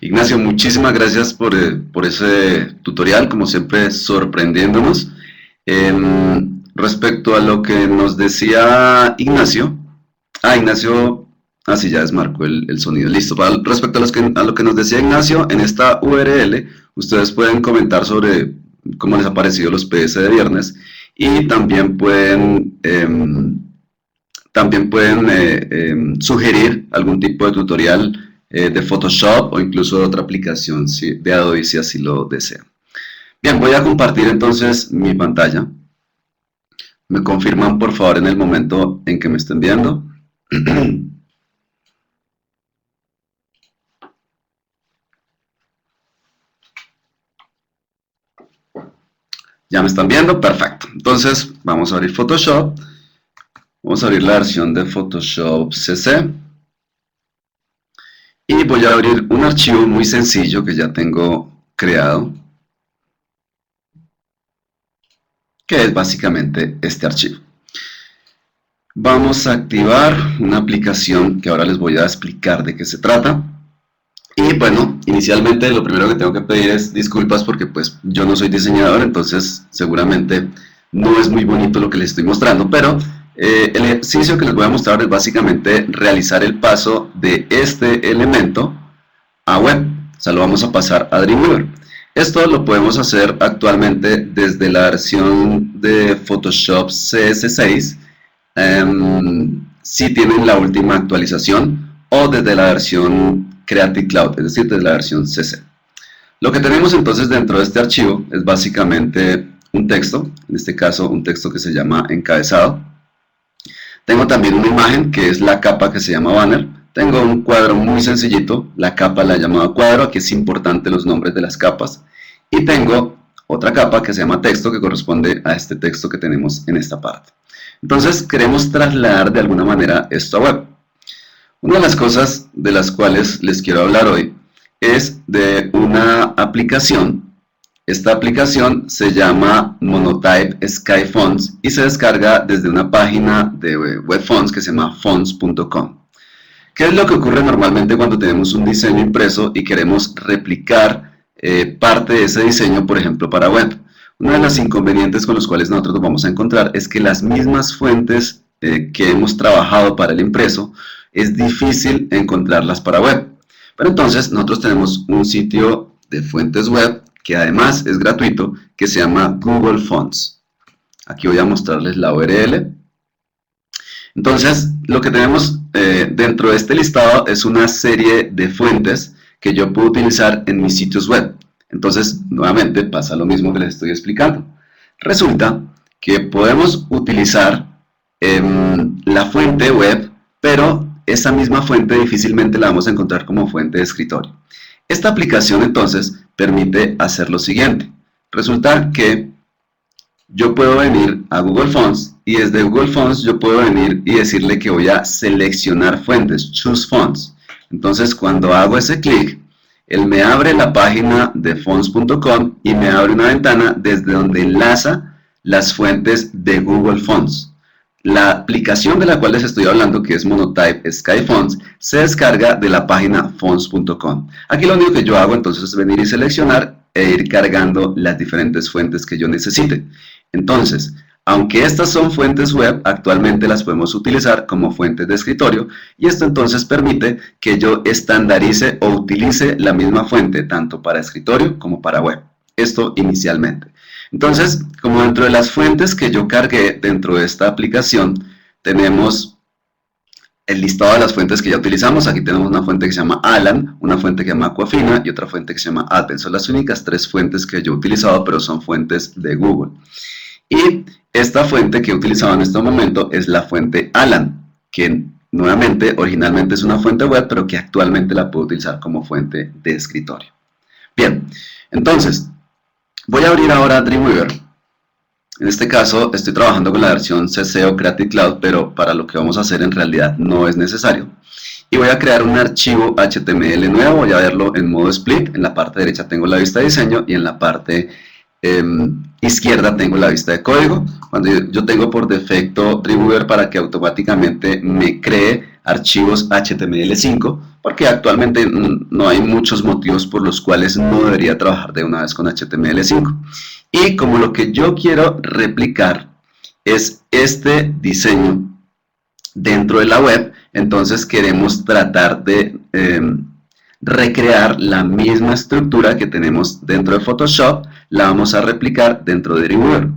Ignacio, muchísimas gracias por ese tutorial, como siempre sorprendiéndonos. Respecto a lo que nos decía Ignacio, Ignacio, sí, ya desmarcó el sonido, listo. Respecto a lo que nos decía Ignacio, en esta URL ustedes pueden comentar sobre cómo les ha parecido los PS de viernes y también pueden sugerir algún tipo de tutorial de Photoshop o incluso de otra aplicación de Adobe si así lo desean. Bien, voy a compartir entonces mi pantalla. Me confirman por favor en el momento en que me estén viendo. Ya me están viendo, perfecto. Entonces vamos a abrir Photoshop. Vamos a abrir la versión de Photoshop CC. Y voy a abrir un archivo muy sencillo que ya tengo creado, que es básicamente este archivo. Vamos a activar una aplicación que ahora les voy a explicar de qué se trata. Y bueno, inicialmente lo primero que tengo que pedir es disculpas porque pues yo no soy diseñador, entonces seguramente no es muy bonito lo que les estoy mostrando, pero el ejercicio que les voy a mostrar es básicamente realizar el paso de este elemento a web. O sea, lo vamos a pasar a Dreamweaver. Esto lo podemos hacer actualmente desde la versión de Photoshop CS6, si tienen la última actualización, o desde la versión Creative Cloud, es decir, desde la versión CC. Lo que tenemos entonces dentro de este archivo es básicamente un texto, en este caso un texto que se llama encabezado. Tengo también una imagen que es la capa que se llama banner. Tengo un cuadro muy sencillito, la capa la he llamado cuadro, aquí es importante los nombres de las capas. Y tengo otra capa que se llama texto, que corresponde a este texto que tenemos en esta parte. Entonces queremos trasladar de alguna manera esto a web. Una de las cosas de las cuales les quiero hablar hoy es de una aplicación. Esta aplicación se llama Monotype Sky Fonts y se descarga desde una página de web fonts que se llama fonts.com. ¿Qué es lo que ocurre normalmente cuando tenemos un diseño impreso y queremos replicar parte de ese diseño, por ejemplo, para web? Uno de los inconvenientes con los cuales nosotros nos vamos a encontrar es que las mismas fuentes que hemos trabajado para el impreso es difícil encontrarlas para web. Pero entonces nosotros tenemos un sitio de fuentes web que además es gratuito, que se llama Google Fonts. Aquí voy a mostrarles la URL. Entonces, lo que tenemos dentro de este listado es una serie de fuentes que yo puedo utilizar en mis sitios web. Entonces, nuevamente pasa lo mismo que les estoy explicando. Resulta que podemos utilizar la fuente web, pero esa misma fuente difícilmente la vamos a encontrar como fuente de escritorio. Esta aplicación entonces permite hacer lo siguiente. Resulta que yo puedo venir a Google Fonts y desde Google Fonts yo puedo venir y decirle que voy a seleccionar fuentes, choose fonts. Entonces cuando hago ese clic, él me abre la página de fonts.com y me abre una ventana desde donde enlaza las fuentes de Google Fonts. La aplicación de la cual les estoy hablando, que es Monotype Sky Fonts, se descarga de la página fonts.com. Aquí lo único que yo hago entonces es venir y seleccionar e ir cargando las diferentes fuentes que yo necesite. Entonces, aunque estas son fuentes web, actualmente las podemos utilizar como fuentes de escritorio y esto entonces permite que yo estandarice o utilice la misma fuente tanto para escritorio como para web. Esto inicialmente. Entonces, como dentro de las fuentes que yo cargué dentro de esta aplicación, tenemos el listado de las fuentes que ya utilizamos. Aquí tenemos una fuente que se llama Alan, una fuente que se llama Aquafina y otra fuente que se llama Advent. Son las únicas 3 fuentes que yo he utilizado, pero son fuentes de Google. Y esta fuente que he utilizado en este momento es la fuente Alan, que nuevamente originalmente es una fuente web, pero que actualmente la puedo utilizar como fuente de escritorio. Bien, entonces voy a abrir ahora Dreamweaver. En este caso estoy trabajando con la versión CC o Creative Cloud, pero para lo que vamos a hacer en realidad no es necesario. Y voy a crear un archivo HTML nuevo, voy a verlo en modo split. En la parte derecha tengo la vista de diseño y en la parte izquierda tengo la vista de código. Cuando yo tengo por defecto Dreamweaver para que automáticamente me cree archivos HTML5, porque actualmente no hay muchos motivos por los cuales no debería trabajar de una vez con HTML5. Y como lo que yo quiero replicar es este diseño dentro de la web, entonces queremos tratar de recrear la misma estructura que tenemos dentro de Photoshop, la vamos a replicar dentro de Dreamweaver.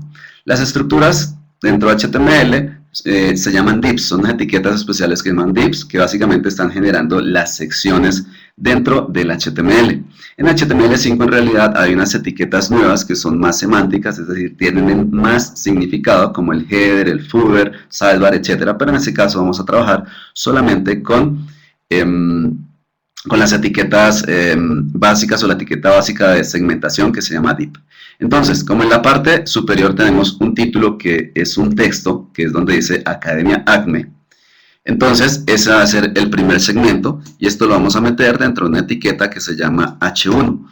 Las estructuras dentro de HTML se llaman divs, son unas etiquetas especiales que llaman divs, que básicamente están generando las secciones dentro del HTML. En HTML5 en realidad hay unas etiquetas nuevas que son más semánticas, es decir, tienen más significado, como el header, el footer, sidebar, etc. Pero en este caso vamos a trabajar solamente con las etiquetas básicas o la etiqueta básica de segmentación que se llama div. Entonces, como en la parte superior tenemos un título que es un texto, que es donde dice Academia ACME, entonces ese va a ser el primer segmento y esto lo vamos a meter dentro de una etiqueta que se llama H1.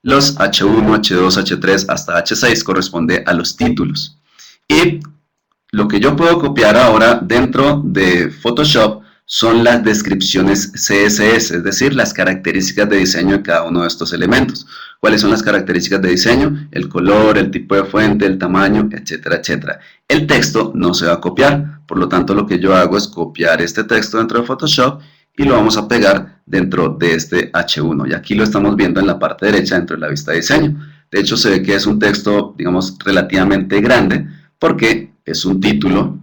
Los H1, H2, H3 hasta H6 corresponde a los títulos. Y lo que yo puedo copiar ahora dentro de Photoshop son las descripciones CSS, es decir, las características de diseño de cada uno de estos elementos. ¿Cuáles son las características de diseño? El color, el tipo de fuente, el tamaño, etcétera, etcétera. El texto no se va a copiar, por lo tanto lo que yo hago es copiar este texto dentro de Photoshop y lo vamos a pegar dentro de este H1. Y aquí lo estamos viendo en la parte derecha dentro de la vista de diseño. De hecho se ve que es un texto, digamos, relativamente grande porque es un título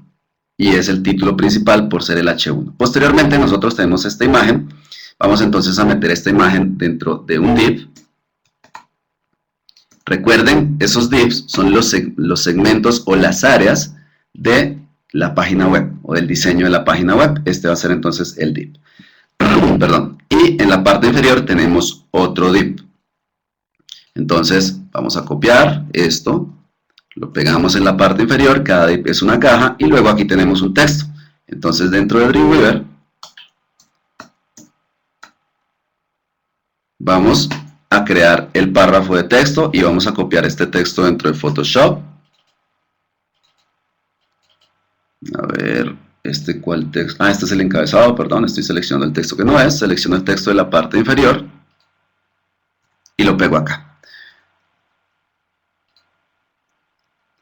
y es el título principal por ser el H1. Posteriormente nosotros tenemos esta imagen. Vamos entonces a meter esta imagen dentro de un div. Recuerden, esos divs son los segmentos o las áreas de la página web o del diseño de la página web. Este va a ser entonces el div. Perdón. Y en la parte inferior tenemos otro div. Entonces vamos a copiar esto, lo pegamos en la parte inferior, cada div es una caja y luego aquí tenemos un texto. Entonces dentro de Dreamweaver vamos a crear el párrafo de texto y vamos a copiar este texto dentro de Photoshop. A ver, ¿cuál texto? Este es el encabezado, perdón, estoy seleccionando el texto que no es, selecciono el texto de la parte inferior y lo pego acá.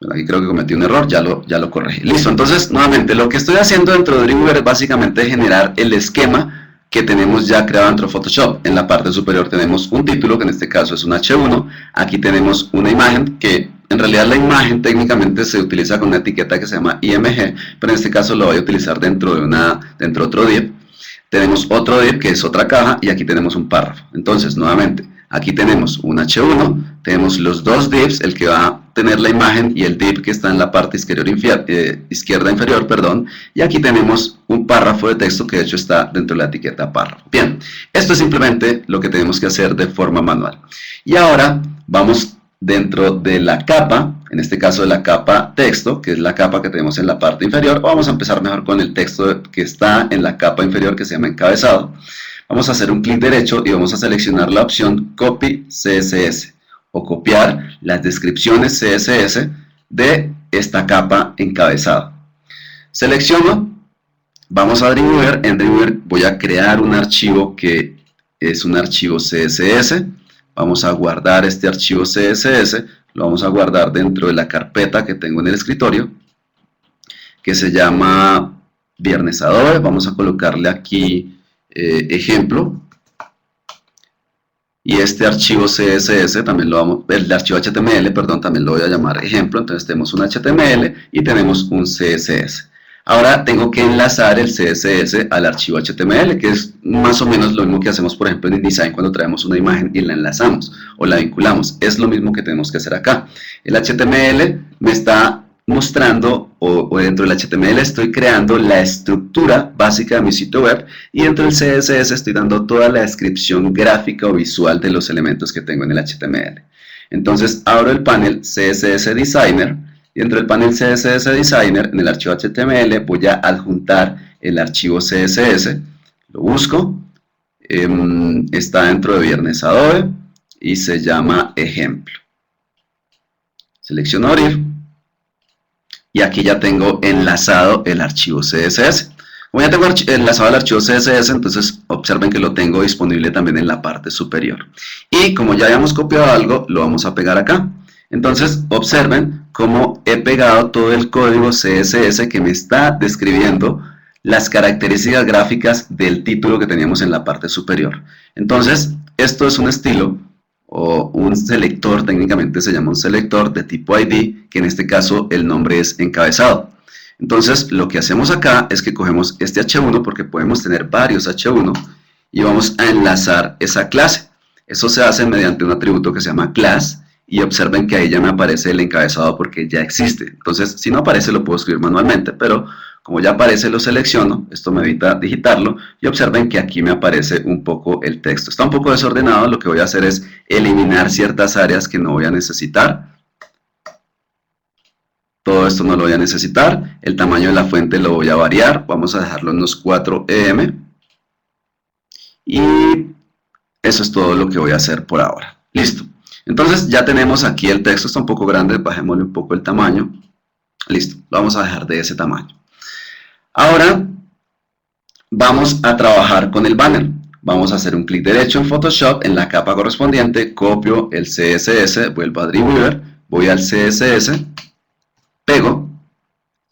Bueno, aquí creo que cometí un error, ya lo corregí. Listo, entonces, nuevamente, lo que estoy haciendo dentro de Dreamweaver es básicamente generar el esquema que tenemos ya creado dentro de Photoshop. En la parte superior tenemos un título, que en este caso es un H1. Aquí tenemos una imagen, que en realidad la imagen técnicamente se utiliza con una etiqueta que se llama IMG, pero en este caso lo voy a utilizar dentro de otro div. Tenemos otro div que es otra caja y aquí tenemos un párrafo. Entonces, nuevamente, aquí tenemos un H1, tenemos los dos divs, el que va a tener la imagen y el div que está en la parte izquierda inferior, perdón, y aquí tenemos un párrafo de texto que de hecho está dentro de la etiqueta párrafo. Bien, esto es simplemente lo que tenemos que hacer de forma manual. Y ahora vamos dentro de la capa, en este caso de la capa texto, que es la capa que tenemos en la parte inferior. Vamos a empezar mejor con el texto que está en la capa inferior, que se llama encabezado. Vamos a hacer un clic derecho y vamos a seleccionar la opción Copy CSS o copiar las descripciones CSS de esta capa encabezado. Selecciono, vamos a Dreamweaver, en Dreamweaver voy a crear un archivo que es un archivo CSS. Vamos a guardar este archivo CSS, lo vamos a guardar dentro de la carpeta que tengo en el escritorio, que se llama Viernes Adobe. Vamos a colocarle aquí ejemplo, y este archivo CSS también el archivo HTML, perdón, también lo voy a llamar ejemplo. Entonces tenemos un HTML y tenemos un CSS. Ahora tengo que enlazar el CSS al archivo HTML, que es más o menos lo mismo que hacemos, por ejemplo, en InDesign cuando traemos una imagen y la enlazamos o la vinculamos. Es lo mismo que tenemos que hacer acá. El HTML me está mostrando, o dentro del HTML estoy creando la estructura básica de mi sitio web, y dentro del CSS estoy dando toda la descripción gráfica o visual de los elementos que tengo en el HTML. Entonces abro el panel CSS Designer, y dentro del panel CSS Designer, en el archivo HTML, voy a adjuntar el archivo CSS, lo busco, está dentro de Viernes Adobe, y se llama ejemplo. Selecciono abrir, y aquí ya tengo enlazado el archivo CSS. Como ya tengo enlazado el archivo CSS, entonces observen que lo tengo disponible también en la parte superior. Y como ya habíamos copiado algo, lo vamos a pegar acá. Entonces observen cómo he pegado todo el código CSS que me está describiendo las características gráficas del título que teníamos en la parte superior. Entonces, esto es un estilo o un selector, técnicamente se llama un selector de tipo ID, que en este caso el nombre es encabezado. Entonces, lo que hacemos acá es que cogemos este H1, porque podemos tener varios H1, y vamos a enlazar esa clase. Eso se hace mediante un atributo que se llama class, y observen que ahí ya me aparece el encabezado porque ya existe. Entonces, si no aparece, lo puedo escribir manualmente, pero como ya aparece, lo selecciono, esto me evita digitarlo, y observen que aquí me aparece un poco el texto. Está un poco desordenado, lo que voy a hacer es eliminar ciertas áreas que no voy a necesitar. Todo esto no lo voy a necesitar. El tamaño de la fuente lo voy a variar. Vamos a dejarlo en unos 4 EM. Y eso es todo lo que voy a hacer por ahora. Listo. Entonces ya tenemos aquí el texto. Está un poco grande. Bajémosle un poco el tamaño. Listo. Lo vamos a dejar de ese tamaño. Ahora vamos a trabajar con el banner. Vamos a hacer un clic derecho en Photoshop, en la capa correspondiente. Copio el CSS. Vuelvo a Dreamweaver. Voy al CSS. Pego,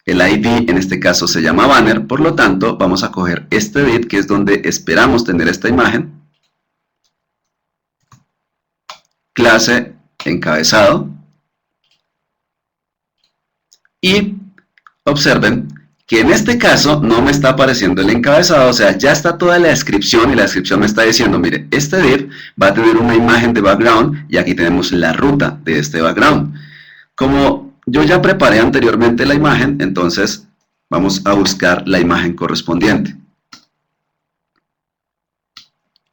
el ID en este caso se llama banner, por lo tanto vamos a coger este div que es donde esperamos tener esta imagen, clase encabezado, y observen que en este caso no me está apareciendo el encabezado, o sea, ya está toda la descripción y la descripción me está diciendo, mire, este div va a tener una imagen de background y aquí tenemos la ruta de este background. Como yo ya preparé anteriormente la imagen, entonces vamos a buscar la imagen correspondiente.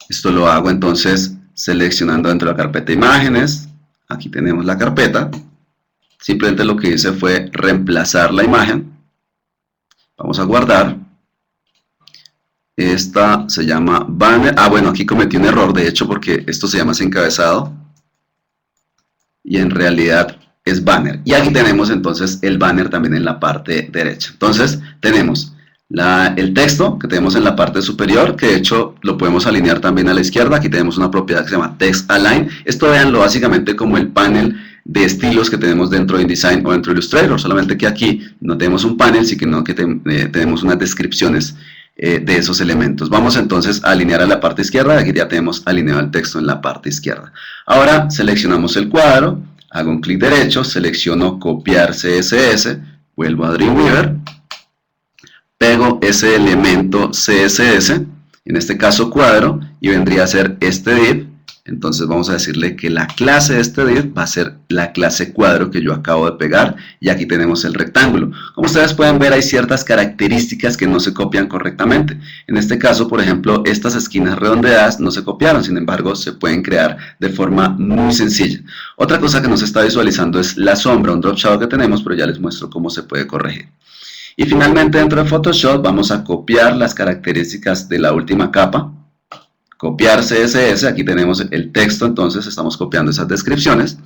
Esto lo hago entonces seleccionando dentro de la carpeta imágenes. Aquí tenemos la carpeta. Simplemente lo que hice fue reemplazar la imagen. Vamos a guardar. Esta se llama banner. Ah, bueno, aquí cometí un error, de hecho, porque esto se llama encabezado. Y en realidad es banner. Y aquí tenemos entonces el banner también en la parte derecha. Entonces tenemos el texto que tenemos en la parte superior, que de hecho lo podemos alinear también a la izquierda. Aquí tenemos una propiedad que se llama Text Align. Esto véanlo básicamente como el panel de estilos que tenemos dentro de InDesign o dentro de Illustrator, solamente que aquí no tenemos un panel, sino que tenemos unas descripciones de esos elementos. Vamos entonces a alinear a la parte izquierda. Aquí ya tenemos alineado el texto en la parte izquierda. Ahora seleccionamos el cuadro. Hago un clic derecho, selecciono copiar CSS, vuelvo a Dreamweaver, pego ese elemento CSS, en este caso cuadro, y vendría a ser este div. Entonces vamos a decirle que la clase de este div va a ser la clase cuadro que yo acabo de pegar, y aquí tenemos el rectángulo. Como ustedes pueden ver, hay ciertas características que no se copian correctamente. En este caso, por ejemplo, estas esquinas redondeadas no se copiaron, sin embargo, se pueden crear de forma muy sencilla. Otra cosa que no se está visualizando es la sombra, un drop shadow que tenemos, pero ya les muestro cómo se puede corregir. Y finalmente, dentro de Photoshop, vamos a copiar las características de la última capa. Copiar CSS, aquí tenemos el texto, entonces estamos copiando esas descripciones.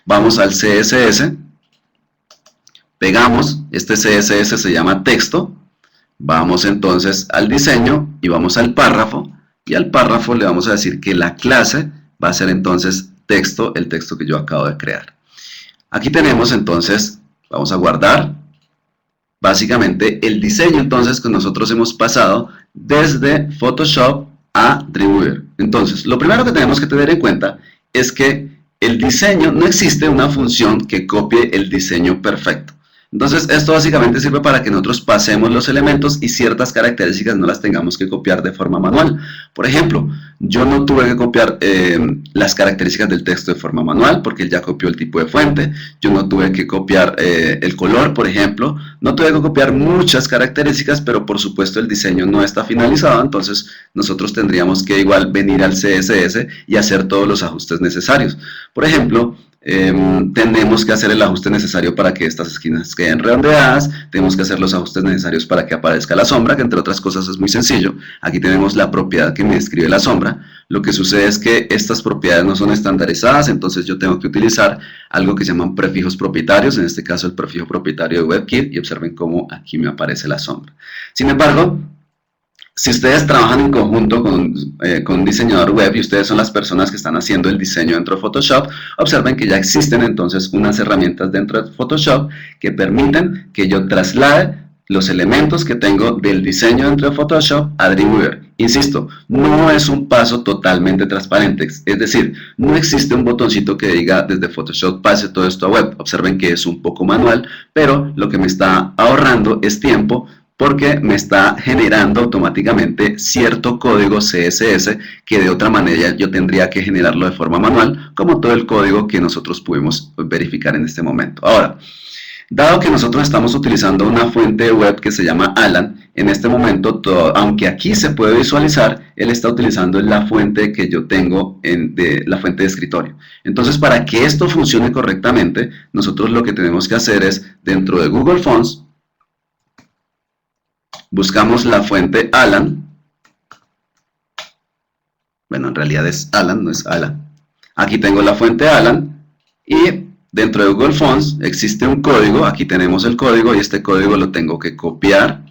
Vamos al CSS, pegamos, este CSS se llama texto, vamos entonces al diseño y vamos al párrafo, y al párrafo le vamos a decir que la clase va a ser entonces texto, el texto que yo acabo de crear. Aquí tenemos entonces, vamos a guardar, básicamente el diseño entonces que nosotros hemos pasado desde Photoshop a Dreamweaver. Entonces, lo primero que tenemos que tener en cuenta es que el diseño, no existe una función que copie el diseño perfecto. Entonces, esto básicamente sirve para que nosotros pasemos los elementos y ciertas características no las tengamos que copiar de forma manual. Por ejemplo, yo no tuve que copiar las características del texto de forma manual porque él ya copió el tipo de fuente. Yo no tuve que copiar el color, por ejemplo. No tuve que copiar muchas características, pero por supuesto el diseño no está finalizado. Entonces, nosotros tendríamos que igual venir al CSS y hacer todos los ajustes necesarios. Por ejemplo, tenemos que hacer el ajuste necesario para que estas esquinas queden redondeadas, tenemos que hacer los ajustes necesarios para que aparezca la sombra, que entre otras cosas es muy sencillo. Aquí tenemos la propiedad que me describe la sombra. Lo que sucede es que estas propiedades no son estandarizadas, entonces yo tengo que utilizar algo que se llaman prefijos propietarios, en este caso el prefijo propietario de WebKit, y observen cómo aquí me aparece la sombra. Sin embargo, Si ustedes trabajan en conjunto con un diseñador web y ustedes son las personas que están haciendo el diseño dentro de Photoshop, observen que ya existen entonces unas herramientas dentro de Photoshop que permiten que yo traslade los elementos que tengo del diseño dentro de Photoshop a Dreamweaver. Insisto, no es un paso totalmente transparente, es decir, no existe un botoncito que diga desde Photoshop pase todo esto a web. Observen que es un poco manual, pero lo que me está ahorrando es tiempo, porque me está generando automáticamente cierto código CSS que de otra manera yo tendría que generarlo de forma manual, como todo el código que nosotros pudimos verificar en este momento. Ahora, dado que nosotros estamos utilizando una fuente web que se llama Alan, en este momento, aunque aquí se puede visualizar, él está utilizando la fuente que yo tengo, la fuente de escritorio. Entonces, para que esto funcione correctamente, nosotros lo que tenemos que hacer es, dentro de Google Fonts, buscamos la fuente Alan. Bueno, en realidad es Alan, no es Alan. Aquí tengo la fuente Alan y dentro de Google Fonts existe un código. Aquí tenemos el código y este código lo tengo que copiar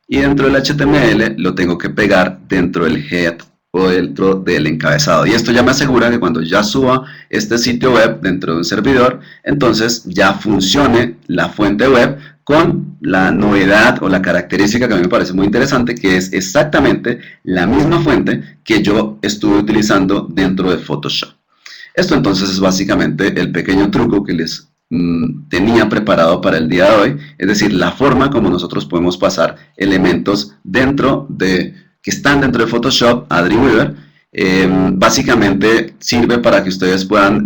y dentro del HTML lo tengo que pegar dentro del head o dentro del encabezado. Y esto ya me asegura que cuando ya suba este sitio web dentro de un servidor, entonces ya funcione la fuente web con la novedad o la característica que a mí me parece muy interesante, que es exactamente la misma fuente que yo estuve utilizando dentro de Photoshop. Esto entonces es básicamente el pequeño truco que les tenía preparado para el día de hoy, es decir, la forma como nosotros podemos pasar elementos que están dentro de Photoshop a Dreamweaver. Básicamente sirve para que ustedes puedan